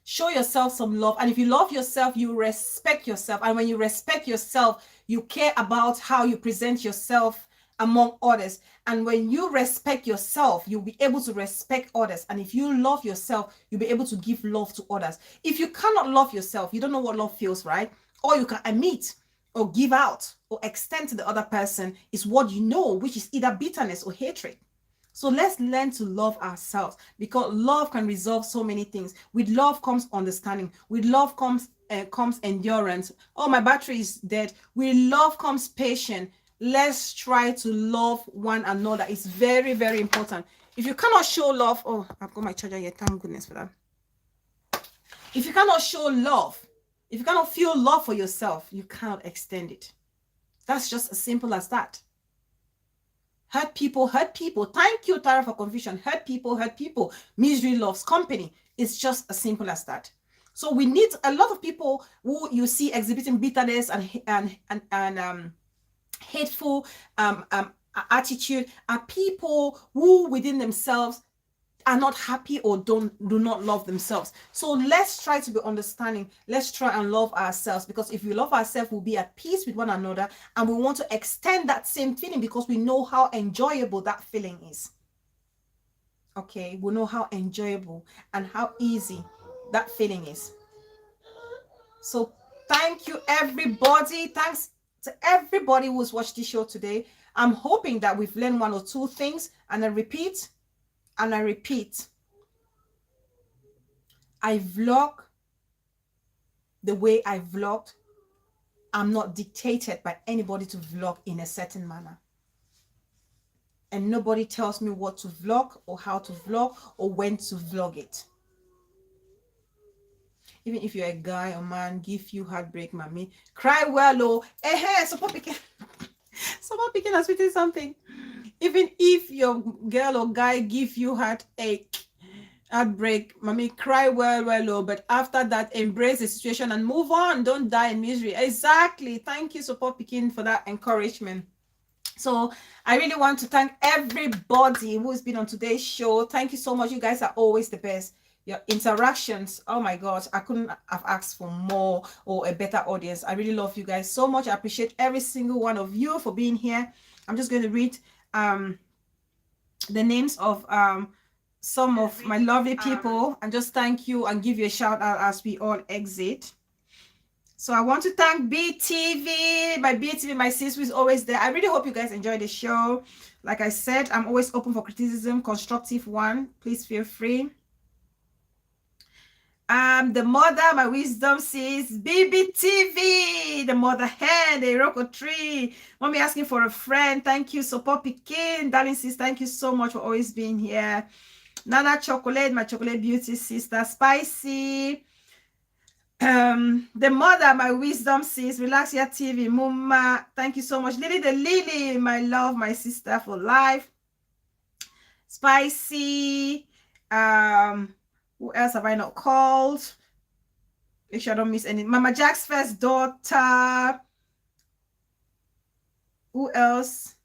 Show yourself some love. And if you love yourself, you respect yourself. And when you respect yourself, you care about how you present yourself among others. And when you respect yourself, you'll be able to respect others. And if you love yourself, you'll be able to give love to others. If you cannot love yourself, you don't know what love feels, right? All you can emit or give out or extend to the other person is what you know, which is either bitterness or hatred. So let's learn to love ourselves, because love can resolve so many things. With love comes understanding. With love comes endurance. Oh, my battery is dead. With love comes patience. Let's try to love one another. It's very, very important. If you cannot show love, oh, I've got my charger here. Thank goodness for that. If you cannot show love, if you cannot feel love for yourself, you cannot extend it. That's just as simple as that. Hurt people, hurt people. Thank you, Tara, for confusion. Hurt people, hurt people. Misery loves company. It's just as simple as that. So we need a lot of people who you see exhibiting bitterness and hateful attitude are people who within themselves are not happy or do not love themselves. So let's try to be understanding. Let's try and love ourselves, because if we love ourselves, we'll be at peace with one another, and we want to extend that same feeling because we know how enjoyable that feeling is. Okay, we know how enjoyable and how easy that feeling is. So thank you, everybody. Thanks to everybody who's watched this show today. I'm hoping that we've learned one or two things, and I repeat, I vlog the way I vlogged. I'm not dictated by anybody to vlog in a certain manner. And nobody tells me what to vlog or how to vlog or when to vlog it. Even if you're a guy or man, give you heartbreak, mommy. Cry well, oh. Someone picking us with something. Even if your girl or guy give you heartbreak, mommy, cry well, oh. But after that, embrace the situation and move on. Don't die in misery. Exactly. Thank you, Support Picking, for that encouragement. So I really want to thank everybody who's been on today's show. Thank you so much. You guys are always the best. Your interactions, oh my gosh, I couldn't have asked for more or a better audience. I really love you guys so much. I appreciate every single one of you for being here. I'm just going to read the names of some of my lovely people and just thank you and give you a shout out as we all exit. So I want to thank BTV, my sis who is always there. I really hope you guys enjoy the show. Like I said, I'm always open for criticism, constructive one. Please feel free. The mother, my wisdom sis, BBTV, the mother hen, the Iroko tree. Mommy asking for a friend. Thank you, Support Picking. Darling sis, thank you so much for always being here. Nana Chocolate, my chocolate beauty sister, Spicy. The mother, my wisdom sis, Relax Your TV, Mumma. Thank you so much. Lily the Lily, my love, my sister for life. Spicy. Who else have I not called? Make sure I don't miss any. Mama Jack's first daughter. Who else?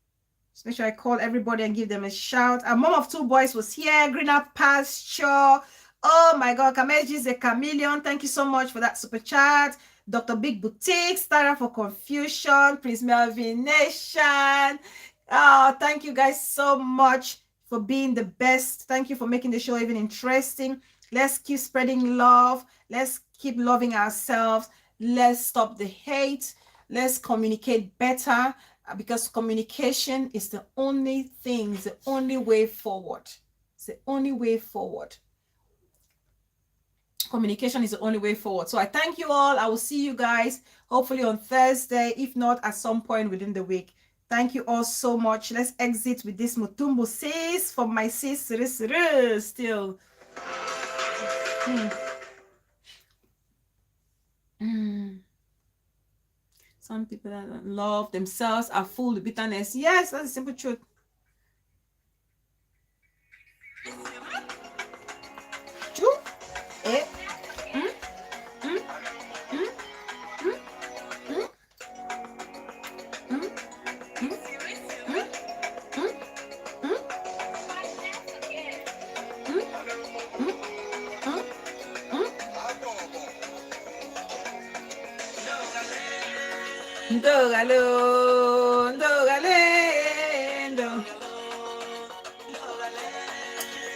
Just make sure I call everybody and give them a shout. A mom of two boys was here. Green Up Pasture. Oh my God. Kameji is a chameleon. Thank you so much for that super chat. Dr. Big Boutique. Starter for Confusion. Prince Melvin Nation. Oh, thank you guys so much for being the best. Thank you for making the show even interesting. Let's keep spreading love. Let's keep loving ourselves. Let's stop the hate. Let's communicate better, because communication is the only thing, it's the only way forward. It's the only way forward. Communication is the only way forward. So I thank you all. I will see you guys hopefully on Thursday, if not at some point within the week. Thank you all so much. Let's exit with this Mutumbu sis from my sis still. Some people that don't love themselves are full of bitterness. Yes, that's a simple truth. True? Eh?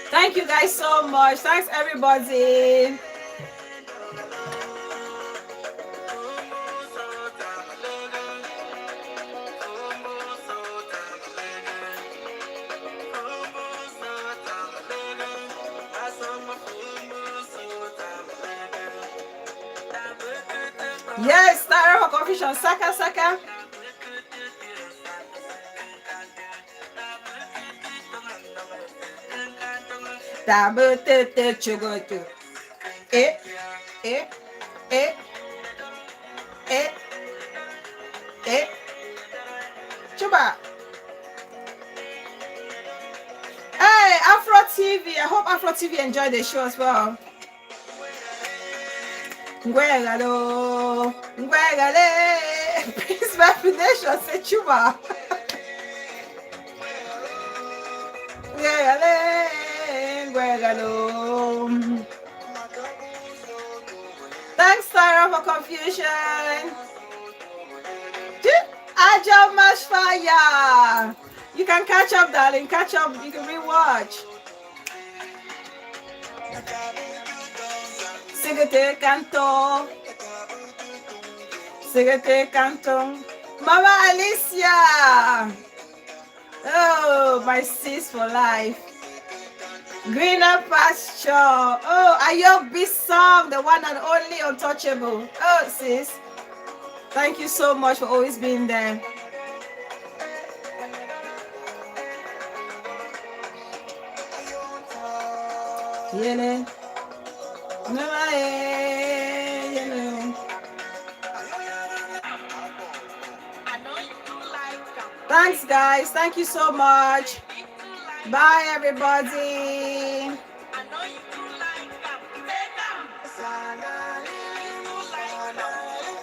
Thank you guys so much. Thanks everybody. Yes, Starter for Confusion. Saka. Chuba. Hey, Afro TV. I hope Afro TV enjoyed the show as well. Ngwegalo, Ngwegale. Peace Refination, say Chuba. Ngwegale, Ngwegalo. Thanks, Sarah, for confusion. Agile Mash Fire. You can catch up, darling. Catch up. You can rewatch. Sigete canto. Sigete canto. Mama Alicia. Oh, my sis for life. Greener pasture. Oh, Ayobi song, the one and only untouchable. Oh, sis. Thank you so much for always being there. Yele. Thanks, guys. Thank you so much. Bye, everybody.